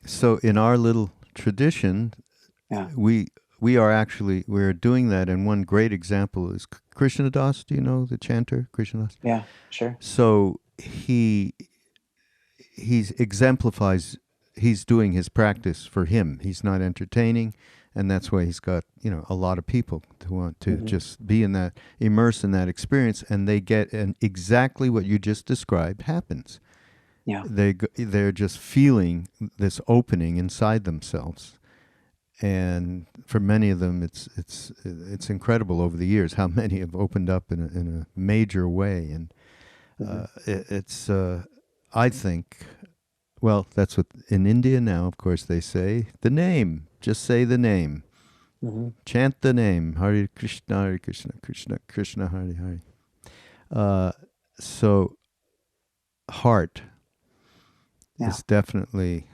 S1: So in our little tradition, we're doing that, and one great example is Krishna Das. Do you know the chanter Krishna Das?
S2: Yeah, sure.
S1: So he exemplifies. He's doing his practice for him. He's not entertaining, and that's why he's got a lot of people who want to just be immersed in that experience, and they get exactly what you just described happens. Yeah, they're just feeling this opening inside themselves, And for many of them, it's incredible over the years how many have opened up in a major way. And it's I think, well, that's what in India now, of course, they say the name. Just say the name. Chant the name. Hare Krishna, Krishna Krishna, Hare Hare. So heart is definitely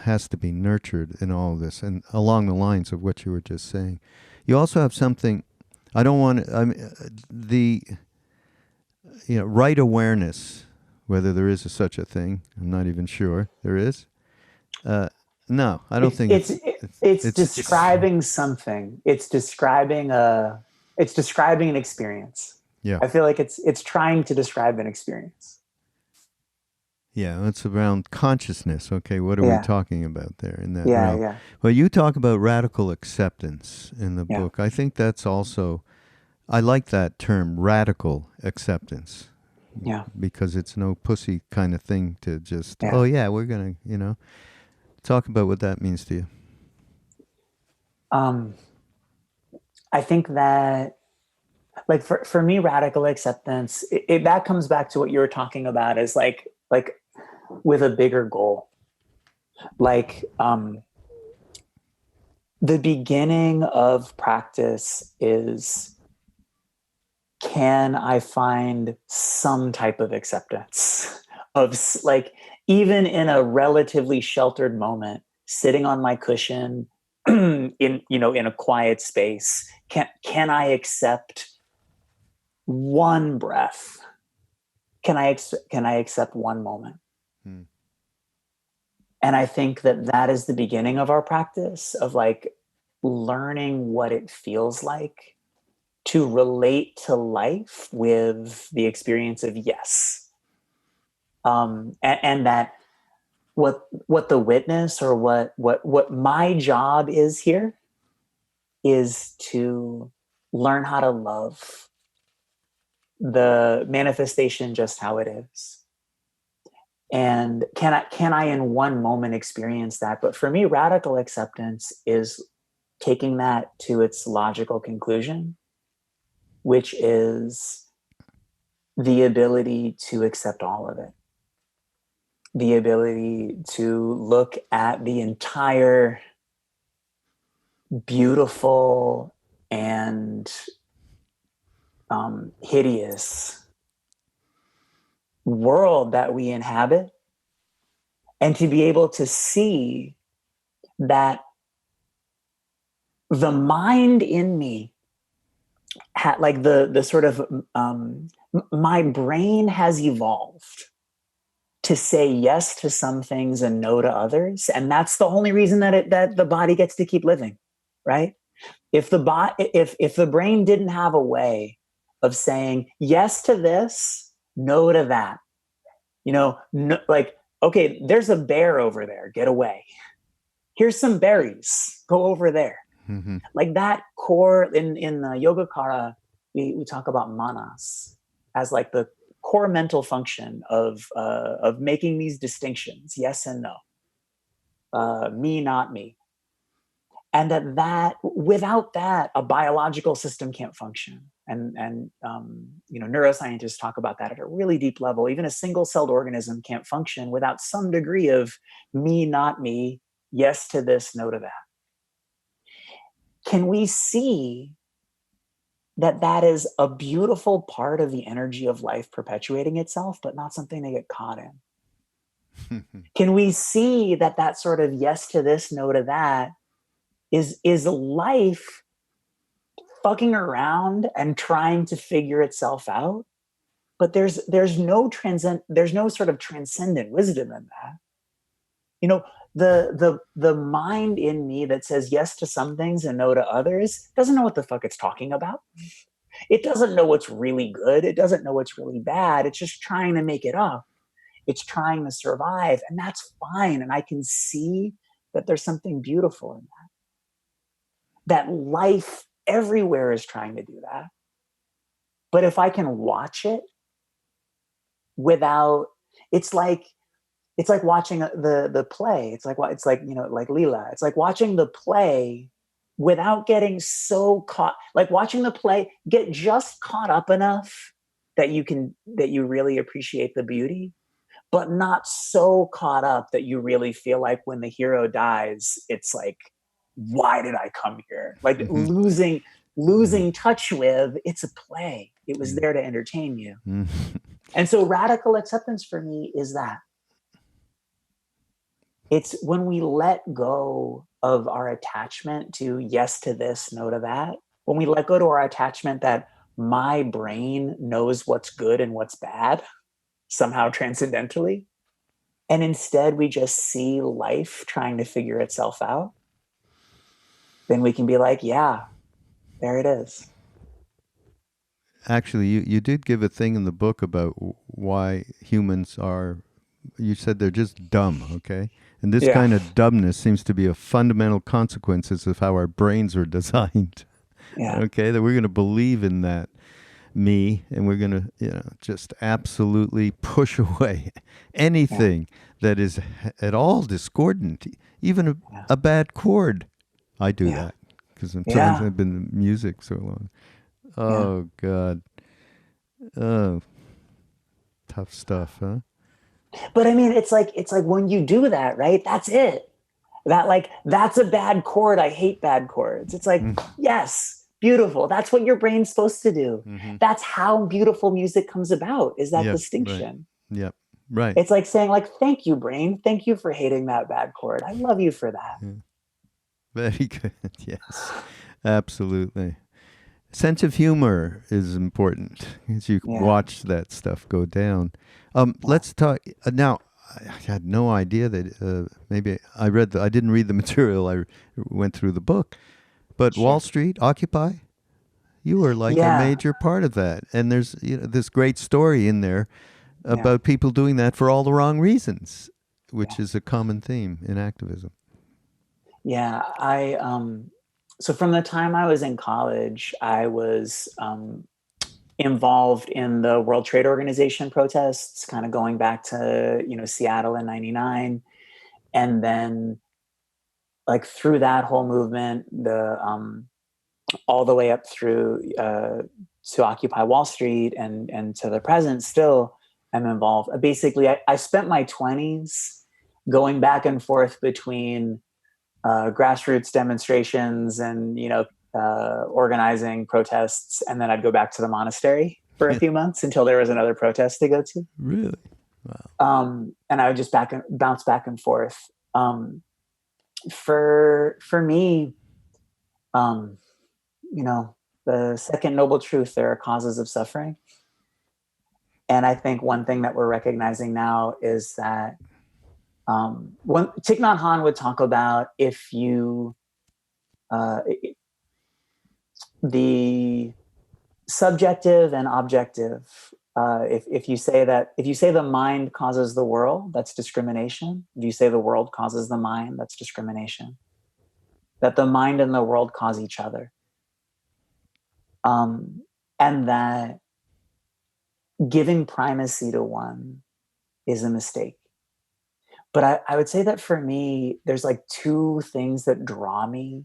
S1: has to be nurtured in all of this, and along the lines of what you were just saying. You also have something. I don't want to. I mean, the right awareness, whether there is such a thing. I'm not even sure there is. No, I don't think
S2: it's describing something. It's describing an experience.
S1: Yeah,
S2: I feel like it's trying to describe an experience.
S1: Yeah, it's around consciousness. Okay, what are we talking about there in that realm?
S2: Yeah.
S1: Well, you talk about radical acceptance in the book. I think that's also, I like that term, radical acceptance.
S2: Yeah.
S1: Because it's no pussy kind of thing to just, we're going to, talk about what that means to you.
S2: I think that, like, for me, radical acceptance, that comes back to what you were talking about, is like with a bigger goal. Like, the beginning of practice is, can I find some type of acceptance of, like, even in a relatively sheltered moment, sitting on my cushion in a quiet space, can I accept one breath? Can I accept one moment? And I think that is the beginning of our practice of, like, learning what it feels like to relate to life with the experience of yes. And that what the witness, or what my job is here, is to learn how to love the manifestation just how it is. And can I in one moment experience that? But for me, radical acceptance is taking that to its logical conclusion, which is the ability to accept all of it. The ability to look at the entire beautiful and hideous world that we inhabit, and to be able to see that the mind in me had, like, the sort of my brain has evolved to say yes to some things and no to others, and that's the only reason that the body gets to keep living, right? If the brain didn't have a way of saying yes to this, no to that, no, like, okay, there's a bear over there, get away. Here's some berries, go over there. Mm-hmm. Like that core in the Yogacara, we talk about manas as like the core mental function of making these distinctions, yes and no, me, not me. And that without that, a biological system can't function. And neuroscientists talk about that at a really deep level. Even a single-celled organism can't function without some degree of me, not me, yes to this, no to that. Can we see that is a beautiful part of the energy of life perpetuating itself, but not something to get caught in? Can we see that sort of yes to this, no to that is life fucking around and trying to figure itself out? But there's no sort of transcendent wisdom in that. The mind in me that says yes to some things and no to others doesn't know what the fuck it's talking about. It doesn't know what's really good. It doesn't know what's really bad. It's just trying to make it up. It's trying to survive, and that's fine. And I can see that there's something beautiful in that life everywhere is trying to do that. But if I can watch it without, it's like it's like watching the play. It's like like Leela. It's like watching the play without getting so caught, like watching the play get just caught up enough that you really appreciate the beauty, but not so caught up that you really feel like when the hero dies, it's like, why did I come here? Like losing touch with, it's a play. It was there to entertain you. And so radical acceptance for me is that. It's when we let go of our attachment to yes to this, no to that. When we let go to our attachment that my brain knows what's good and what's bad, somehow transcendentally, and instead we just see life trying to figure itself out, then we can be like, yeah, there it is.
S1: Actually, you did give a thing in the book about why humans are, you said they're just dumb, okay? And this kind of dumbness seems to be a fundamental consequences of how our brains are designed.
S2: Yeah.
S1: Okay, that we're going to believe in that me, and we're going to, just absolutely push away anything that is at all discordant, even a bad chord. I do that because sometimes I've been in music so long. Oh, God. Oh, tough stuff, huh?
S2: But I mean, it's like when you do that, right? That's it. That's a bad chord. I hate bad chords. It's like, yes, beautiful. That's what your brain's supposed to do. That's how beautiful music comes about, is that distinction.
S1: Right. Yep. Right.
S2: It's like saying, like, thank you, brain. Thank you for hating that bad chord. I love you for that.
S1: Yeah. Very good. Yes, absolutely. Sense of humor is important as you watch that stuff go down. Let's talk now. I had no idea that maybe I didn't read the material. I went through the book, but Wall Street, Occupy, you were like a major part of that. And there's this great story in there about people doing that for all the wrong reasons, which is a common theme in activism.
S2: Yeah, so from the time I was in college, I was involved in the World Trade Organization protests, kind of going back to, Seattle in '99. And then like through that whole movement, all the way up through to Occupy Wall Street and to the present, still I'm involved. Basically, I spent my 20s going back and forth between grassroots demonstrations and, organizing protests. And then I'd go back to the monastery for a few months until there was another protest to go to.
S1: Really? Wow.
S2: And I would just bounce back and forth. For me, the second noble truth, there are causes of suffering. And I think one thing that we're recognizing now is that when Thich Nhat Hahn would talk about the subjective and objective, if you say the mind causes the world, that's discrimination. If you say the world causes the mind, that's discrimination. That the mind and the world cause each other. And that giving primacy to one is a mistake. But I would say that for me, there's like two things that draw me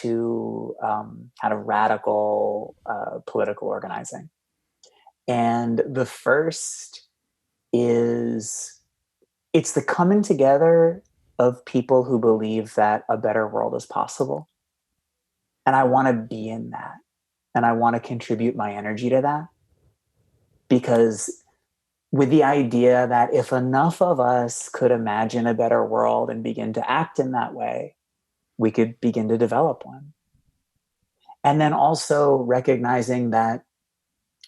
S2: to kind of radical political organizing. And the first is it's the coming together of people who believe that a better world is possible. And I want to be in that. And I want to contribute my energy to that. Because with the idea that if enough of us could imagine a better world and begin to act in that way, we could begin to develop one. And then also recognizing that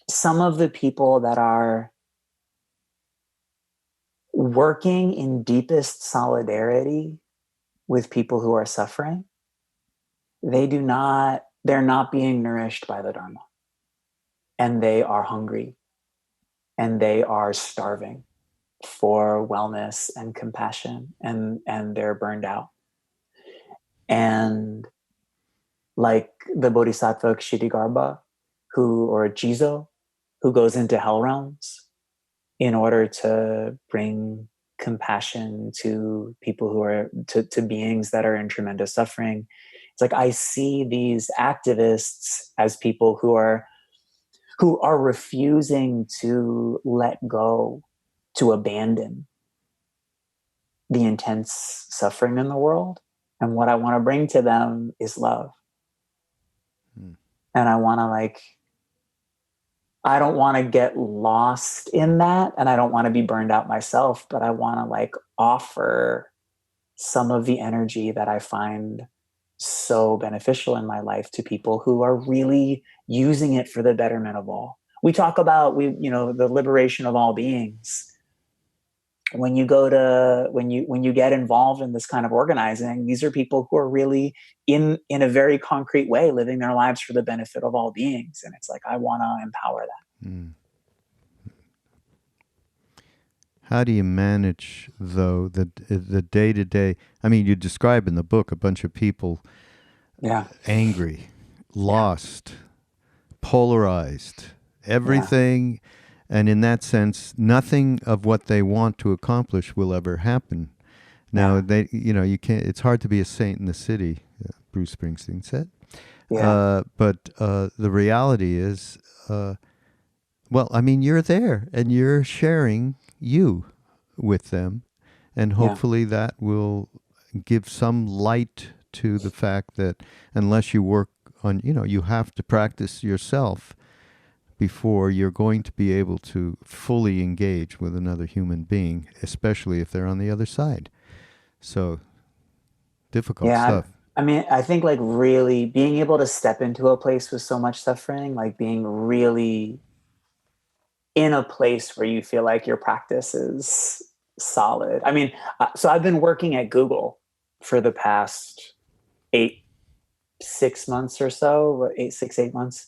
S2: some of the people that are working in deepest solidarity with people who are suffering, they're not being nourished by the Dharma. And they are hungry. And they are starving for wellness and compassion, and they're burned out. And like the Bodhisattva Kshitigarbha, or Jizo, who goes into hell realms in order to bring compassion to people who are to beings that are in tremendous suffering. It's like I see these activists as people who are refusing to let go, to abandon the intense suffering in the world. And what I want to bring to them is love. And I want to I don't want to get lost in that, and I don't want to be burned out myself, but I want to offer some of the energy that I find so beneficial in my life to people who are really using it for the betterment of all. We talk about the liberation of all beings. When you get involved in this kind of organizing, these are people who are really in a very concrete way living their lives for the benefit of all beings. And it's like, I want to empower that.
S1: Mm. How do you manage, though, the day-to-day? I mean, you describe in the book a bunch of people angry, lost, polarized, everything. And in that sense, nothing of what they want to accomplish will ever happen. Now, you can't. It's hard to be a saint in the city, Bruce Springsteen said.
S2: Yeah.
S1: But the reality is, you're there and you're sharing you with them, and hopefully that will give some light to the fact that unless you work on, you have to practice yourself before you're going to be able to fully engage with another human being, especially if they're on the other side. So, difficult stuff.
S2: I think really being able to step into a place with so much suffering, being really in a place where you feel like your practice is solid. So I've been working at Google for the past 6 months or so, 8 months.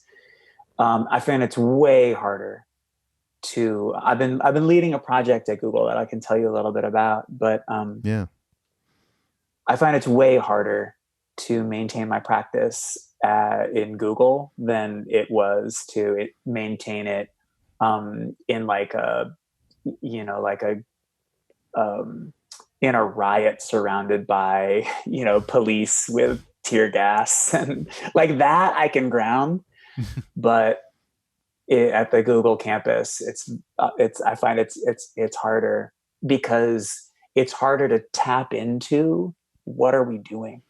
S2: I find it's way harder I've been leading a project at Google that I can tell you a little bit about, but I find it's way harder to maintain my practice in Google than it was to maintain it in a riot surrounded by police with tear gas and that I can ground. But at the Google campus, I find it's harder because it's harder to tap into what are we doing?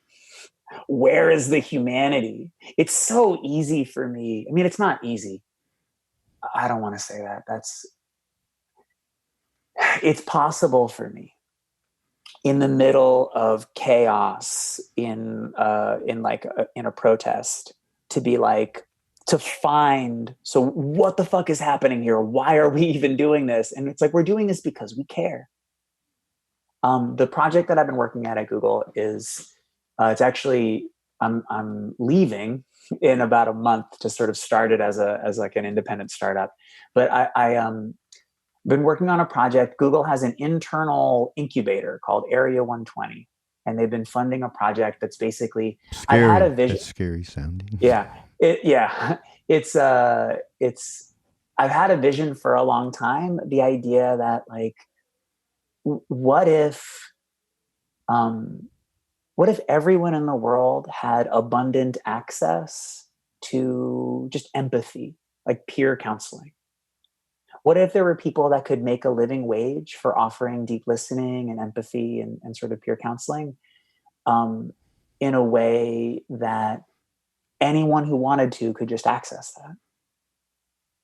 S2: Where is the humanity? It's so easy for me. It's not easy. I don't want to say that. It's possible for me in the middle of chaos in a protest to be to find, so what the fuck is happening here? Why are we even doing this? And it's we're doing this because we care. The project that I've been working at Google is, it's actually, I'm leaving in about a month to sort of start it as an independent startup. But I been working on a project. Google has an internal incubator called Area 120. And they've been funding a project that's basically,
S1: scary.
S2: I had a vision.
S1: That's scary sounding.
S2: It's I've had a vision for a long time. The idea that what if everyone in the world had abundant access to just empathy, peer counseling? What if there were people that could make a living wage for offering deep listening and empathy and sort of peer counseling in a way that anyone who wanted to could just access that?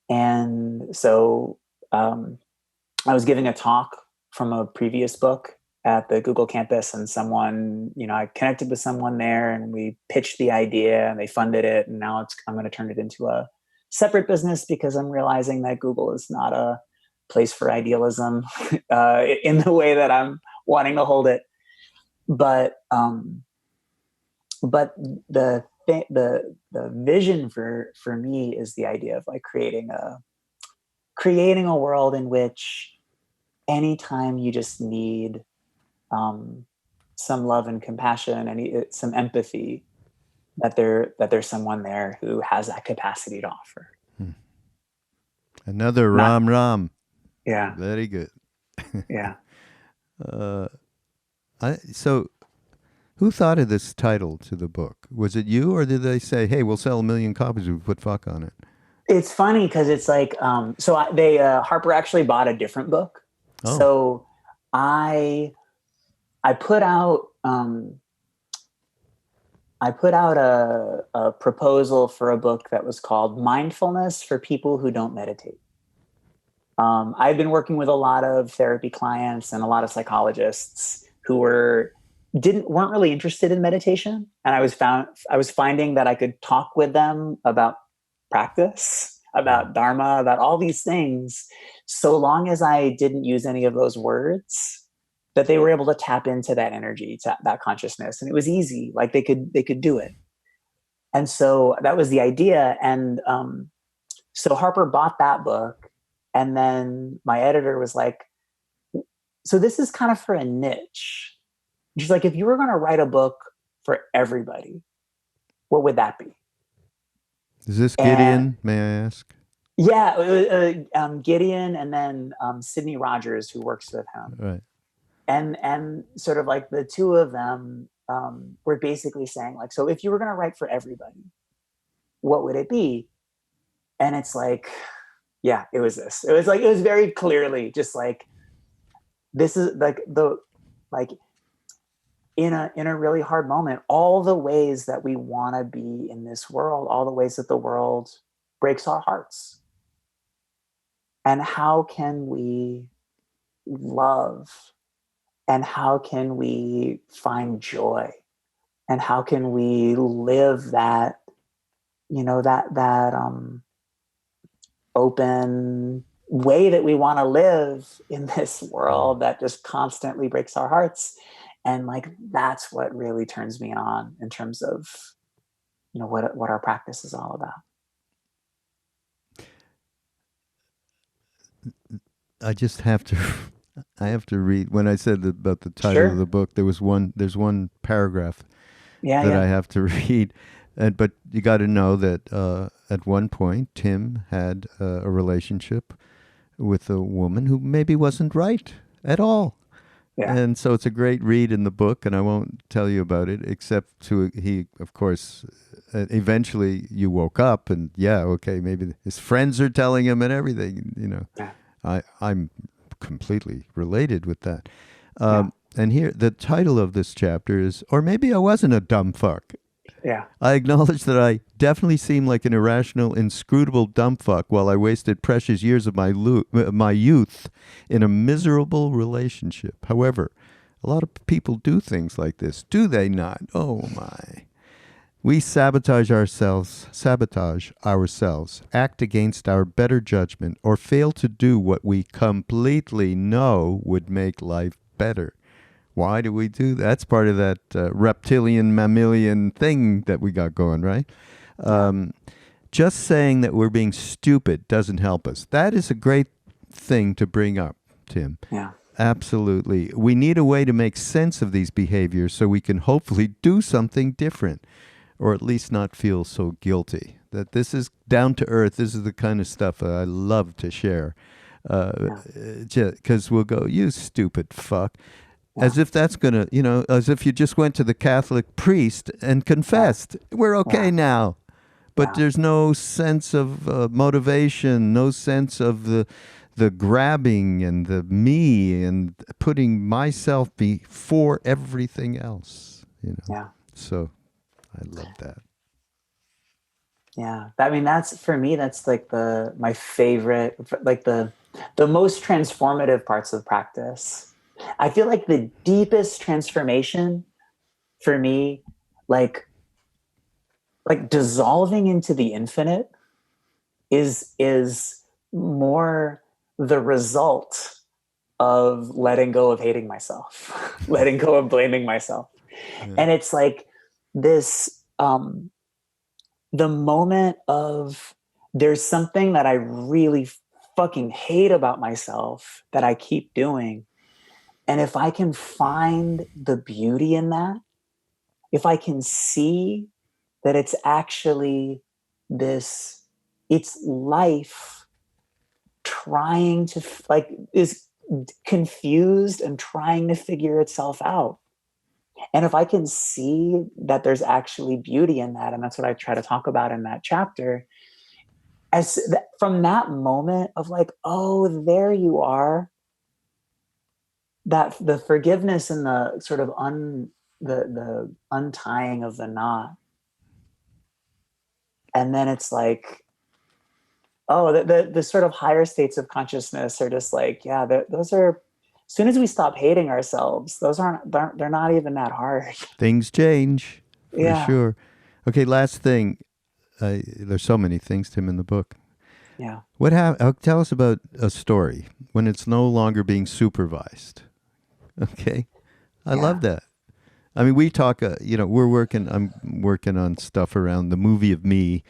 S2: And so I was giving a talk from a previous book at the Google campus, and someone, I connected with someone there and we pitched the idea and they funded it. And now I'm going to turn it into a separate business because I'm realizing that Google is not a place for idealism in the way that I'm wanting to hold it. But the vision for me is the idea of creating a world in which anytime you just need some love and compassion and some empathy, that there's someone there who has that capacity to offer.
S1: Another Ram.
S2: Yeah.
S1: Very good.
S2: Yeah.
S1: Uh, so who thought of this title to the book? Was it you, or did they say, "Hey, we'll sell 1 million copies if we put fuck on it"?
S2: It's funny because it's like, Harper actually bought a different book.
S1: Oh,
S2: So I put out, a proposal for a book that was called Mindfulness for People Who Don't Meditate. I've been working with a lot of therapy clients and a lot of psychologists who weren't really interested in meditation. And I was finding that I could talk with them about practice, about Dharma, about all these things, so long as I didn't use any of those words, that they were able to tap into that energy, to that consciousness. And it was easy. Like they could do it. And so that was the idea. And so Harper bought that book. And then my editor was like, so this is kind of for a niche. She's like, if you were going to write a book for everybody, what would that be?
S1: is this Gideon? May I ask?
S2: Yeah, Gideon, and then Sydney Rogers, who works with him.
S1: Right.
S2: And sort of like the two of them were basically saying, like, so if you were going to write for everybody, what would it be? And it's like, yeah, it was this. It was very clearly just like, this is in a really hard moment, all the ways that we want to be in this world, all the ways that the world breaks our hearts. And how can we love? And how can we find joy? And how can we live that, that open way that we want to live in this world that just constantly breaks our hearts? And like, that's what really turns me on in terms of, what our practice is all about.
S1: I just have to. I have to read. When I said about the title of the book, there's one paragraph that I have to read. But you got to know that at one point, Tim had a relationship with a woman who maybe wasn't right at all. Yeah. And so it's a great read in the book, and I won't tell you about it, except he, of course, eventually you woke up and, okay, maybe his friends are telling him and everything, Yeah. I'm completely related with that. And here, the title of this chapter is, or maybe I wasn't a dumb fuck.
S2: Yeah.
S1: I acknowledge that I definitely seemed like an irrational, inscrutable dumb fuck while I wasted precious years of my youth in a miserable relationship. However, a lot of people do things like this, do they not? Oh my. We sabotage ourselves, act against our better judgment, or fail to do what we completely know would make life better. Why do we do that? That's part of that reptilian, mammalian thing that we got going, right? Just saying that we're being stupid doesn't help us. That is a great thing to bring up, Tim.
S2: Yeah.
S1: Absolutely. We need a way to make sense of these behaviors so we can hopefully do something different, or at least not feel so guilty. That this is down to earth. This is the kind of stuff that I love to share. Because we'll go, you stupid fuck. Yeah. As if that's going to, as if you just went to the Catholic priest and confessed. Yeah. We're okay now. But there's no sense of motivation, no sense of the grabbing and the me and putting myself before everything else.
S2: Yeah.
S1: So I love that.
S2: Yeah. I mean, that's, for me, that's like my favorite, like the most transformative parts of practice. I feel like the deepest transformation for me, like dissolving into the infinite is more the result of letting go of hating myself, letting go of blaming myself. Yeah. And it's like this, the moment of, there's something that I really fucking hate about myself that I keep doing. And if I can find the beauty in that, if I can see that it's actually it's life trying to, is confused and trying to figure itself out. And if I can see that there's actually beauty in that, and that's what I try to talk about in that chapter, from that moment of like, oh, there you are, that the forgiveness and the sort of the untying of the knot. And then it's like, oh, the sort of higher states of consciousness are just like, yeah, those are, as soon as we stop hating ourselves, they're not even that hard.
S1: Things change for
S2: Yeah.
S1: sure. Okay, last thing. There's so many things, Tim, in the book.
S2: Yeah.
S1: Tell us about a story when it's no longer being supervised. Okay, I love that. I mean, we talk. I'm working on stuff around the movie of me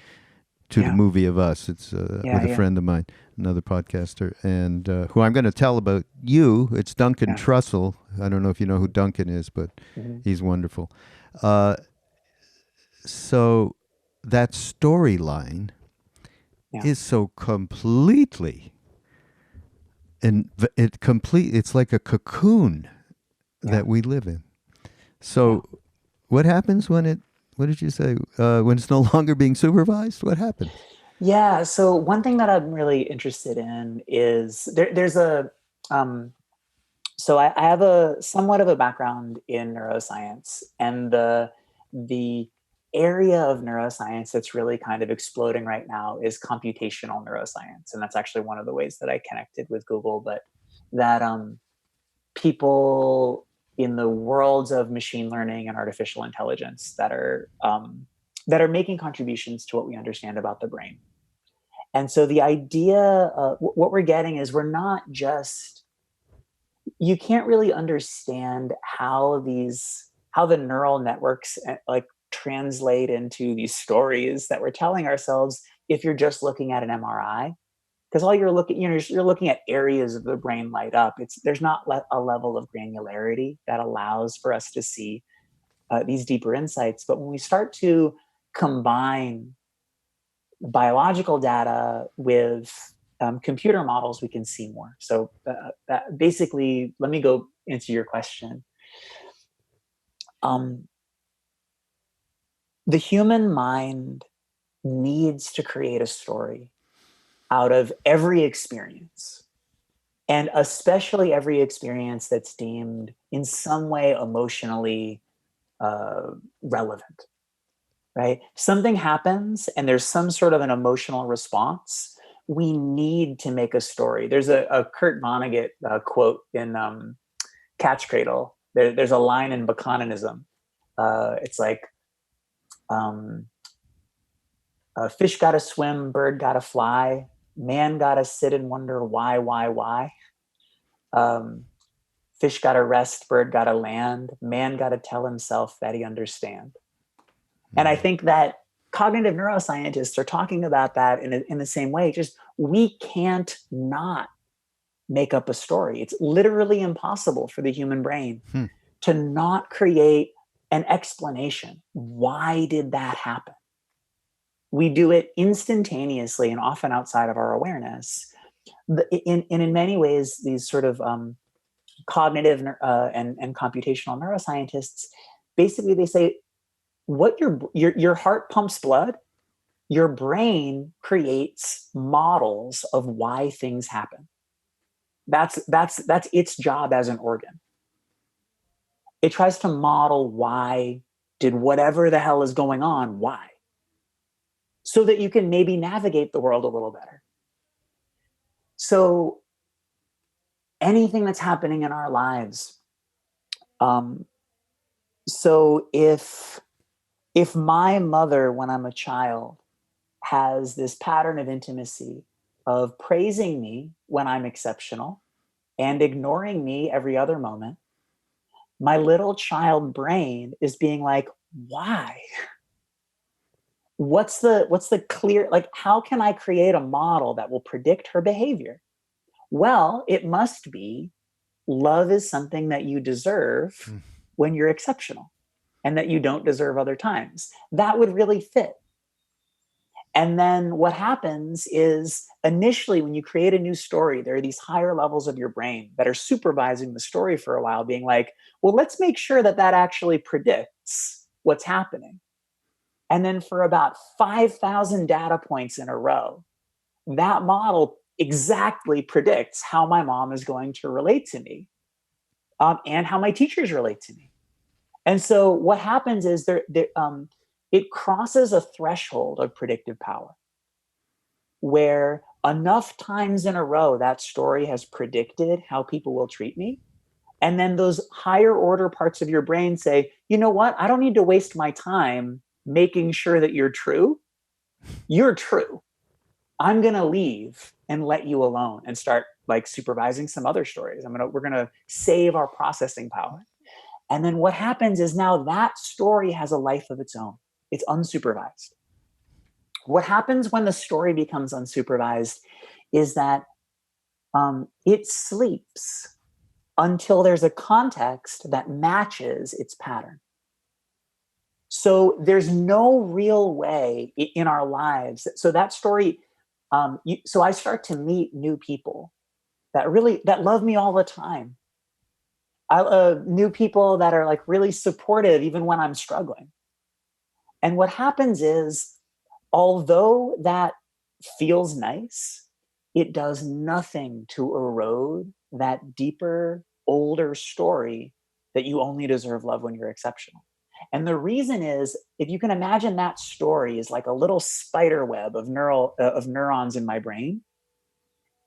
S1: to the movie of us. It's with a friend of mine, another podcaster, and who I'm going to tell about you. It's Duncan Trussell. I don't know if you know who Duncan is, but he's wonderful. So that storyline is so completely, and it's like a cocoon that we live in. So what happens what did you say? When it's no longer being supervised, what happens?
S2: Yeah. So one thing that I'm really interested in is there's a, so I have a somewhat of a background in neuroscience, and the area of neuroscience that's really kind of exploding right now is computational neuroscience. And that's actually one of the ways that I connected with Google, but that people in the worlds of machine learning and artificial intelligence that are making contributions to what we understand about the brain. And so the idea, what we're getting is you can't really understand how the neural networks like translate into these stories that we're telling ourselves if you're just looking at an MRI. Because all you're looking at areas of the brain light up. There's not a level of granularity that allows for us to see these deeper insights. But when we start to combine biological data with computer models, we can see more. So that basically, let me go into your question. The human mind needs to create a story out of every experience, and especially every experience that's deemed in some way emotionally relevant, right? Something happens and there's some sort of an emotional response. We need to make a story. There's a Kurt Vonnegut quote in Cat's Cradle. There's a line in Bacanism. It's like, fish gotta swim, bird gotta fly, man gotta sit and wonder why. Fish gotta rest, bird gotta land, man gotta tell himself that he understand. And I think that cognitive neuroscientists are talking about that in the same way. Just, we can't not make up a story. It's literally impossible for the human brain to not create an explanation. Why did that happen? We do it instantaneously and often outside of our awareness. In many ways, these sort of cognitive and computational neuroscientists, basically they say, what your heart pumps blood, your brain creates models of why things happen. That's its job as an organ. It tries to model why did whatever the hell is going on, why? So that you can maybe navigate the world a little better. So anything that's happening in our lives, so if my mother, when I'm a child, has this pattern of intimacy of praising me when I'm exceptional and ignoring me every other moment, my little child brain is being like, why? What's the clear, like, how can I create a model that will predict her behavior? Well, it must be love is something that you deserve when you're exceptional and that you don't deserve other times. That would really fit. And then what happens is initially when you create a new story, there are these higher levels of your brain that are supervising the story for a while, being like, well, let's make sure that that actually predicts what's happening. And then for about 5,000 data points in a row, that model exactly predicts how my mom is going to relate to me, and how my teachers relate to me. And so what happens is it crosses a threshold of predictive power where enough times in a row that story has predicted how people will treat me. And then those higher order parts of your brain say, you know what? I don't need to waste my time making sure that you're true. You're true. I'm going to leave and let you alone and start like supervising some other stories. We're going to save our processing power. And then what happens is now that story has a life of its own. It's unsupervised. What happens when the story becomes unsupervised is that it sleeps until there's a context that matches its pattern. So there's no real way in our lives. So that story, so I start to meet new people that love me all the time. New people that are like really supportive even when I'm struggling. And what happens is, although that feels nice, it does nothing to erode that deeper, older story that you only deserve love when you're exceptional. And the reason is, if you can imagine that story is like a little spider web of neurons in my brain,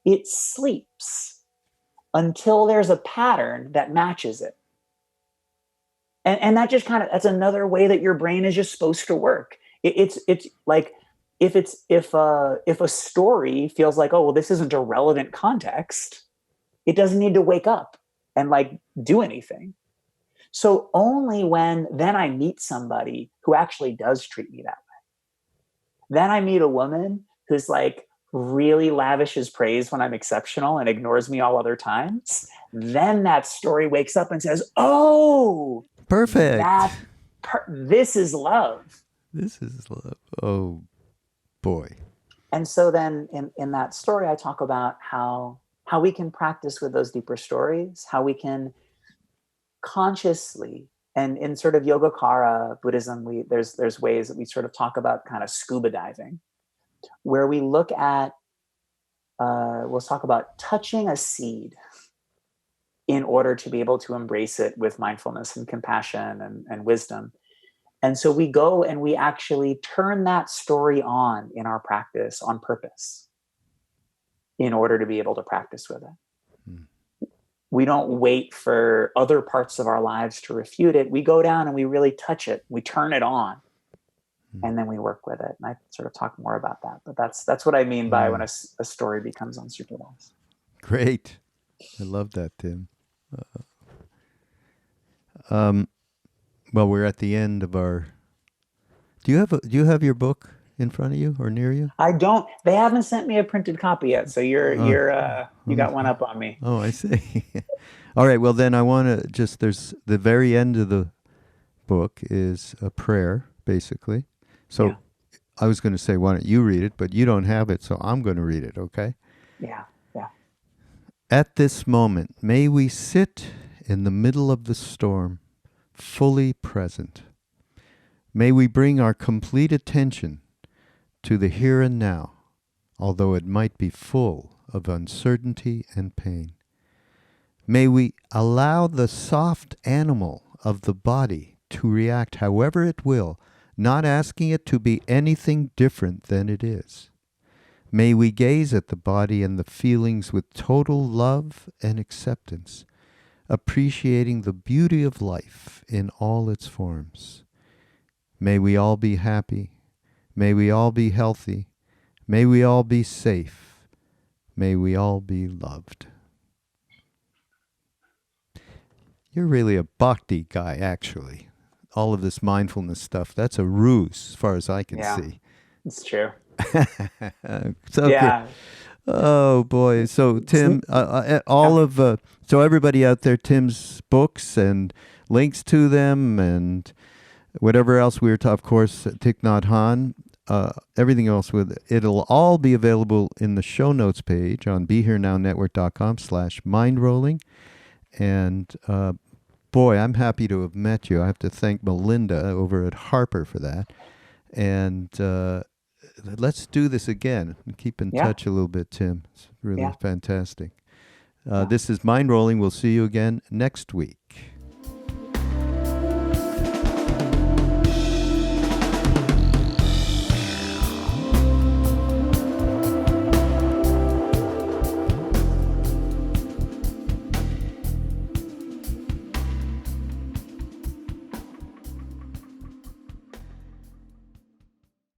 S2: it sleeps until there's a pattern that matches it. And that just that's another way that your brain is just supposed to work. It's like if a story feels like, oh, well, this isn't a relevant context, it doesn't need to wake up and like do anything. So only when then I meet somebody who actually does treat me that way. Then I meet a woman who's like really lavishes praise when I'm exceptional and ignores me all other times. Then that story wakes up and says, oh,
S1: perfect.
S2: This is love.
S1: This is love. Oh, boy.
S2: And so then in that story, I talk about how we can practice with those deeper stories, how we can consciously, and in sort of Yogacara Buddhism, there's ways that we sort of talk about kind of scuba diving, where we look at, we'll talk about touching a seed in order to be able to embrace it with mindfulness and compassion and wisdom. And so we go and we actually turn that story on in our practice on purpose in order to be able to practice with it. We don't wait for other parts of our lives to refute it. We go down and we really touch it. We turn it on, and then we work with it. And I sort of talk more about that. But that's what I mean by when a story becomes unsupervised.
S1: Great. I love that, Tim. Well, we're at the end of our. Do you have your book in front of you or near you?
S2: I don't. They haven't sent me a printed copy yet, so you got one up on me.
S1: Oh, I see. All right. Well, then I want to there's the very end of the book is a prayer, basically. So yeah. I was going to say, why don't you read it? But you don't have it, so I'm going to read it. Okay?
S2: Yeah.
S1: At this moment, may we sit in the middle of the storm, fully present. May we bring our complete attention to the here and now, although it might be full of uncertainty and pain. May we allow the soft animal of the body to react however it will, not asking it to be anything different than it is. May we gaze at the body and the feelings with total love and acceptance, appreciating the beauty of life in all its forms. May we all be happy. May we all be healthy. May we all be safe. May we all be loved. You're really a bhakti guy, actually. All of this mindfulness stuff, that's a ruse, as far as I can see.
S2: It's true.
S1: So yeah. Good. Oh boy! So Tim, so everybody out there, Tim's books and links to them and whatever else we were of course, Thich Nhat Hahn. everything else with it'll all be available in the show notes page on BeHereNowNetwork.com/mindrolling. And boy, I'm happy to have met you. I have to thank Melinda over at Harper for that. And let's do this again and keep in touch a little bit, Tim. It's really fantastic. This is Mind Rolling. We'll see you again next week.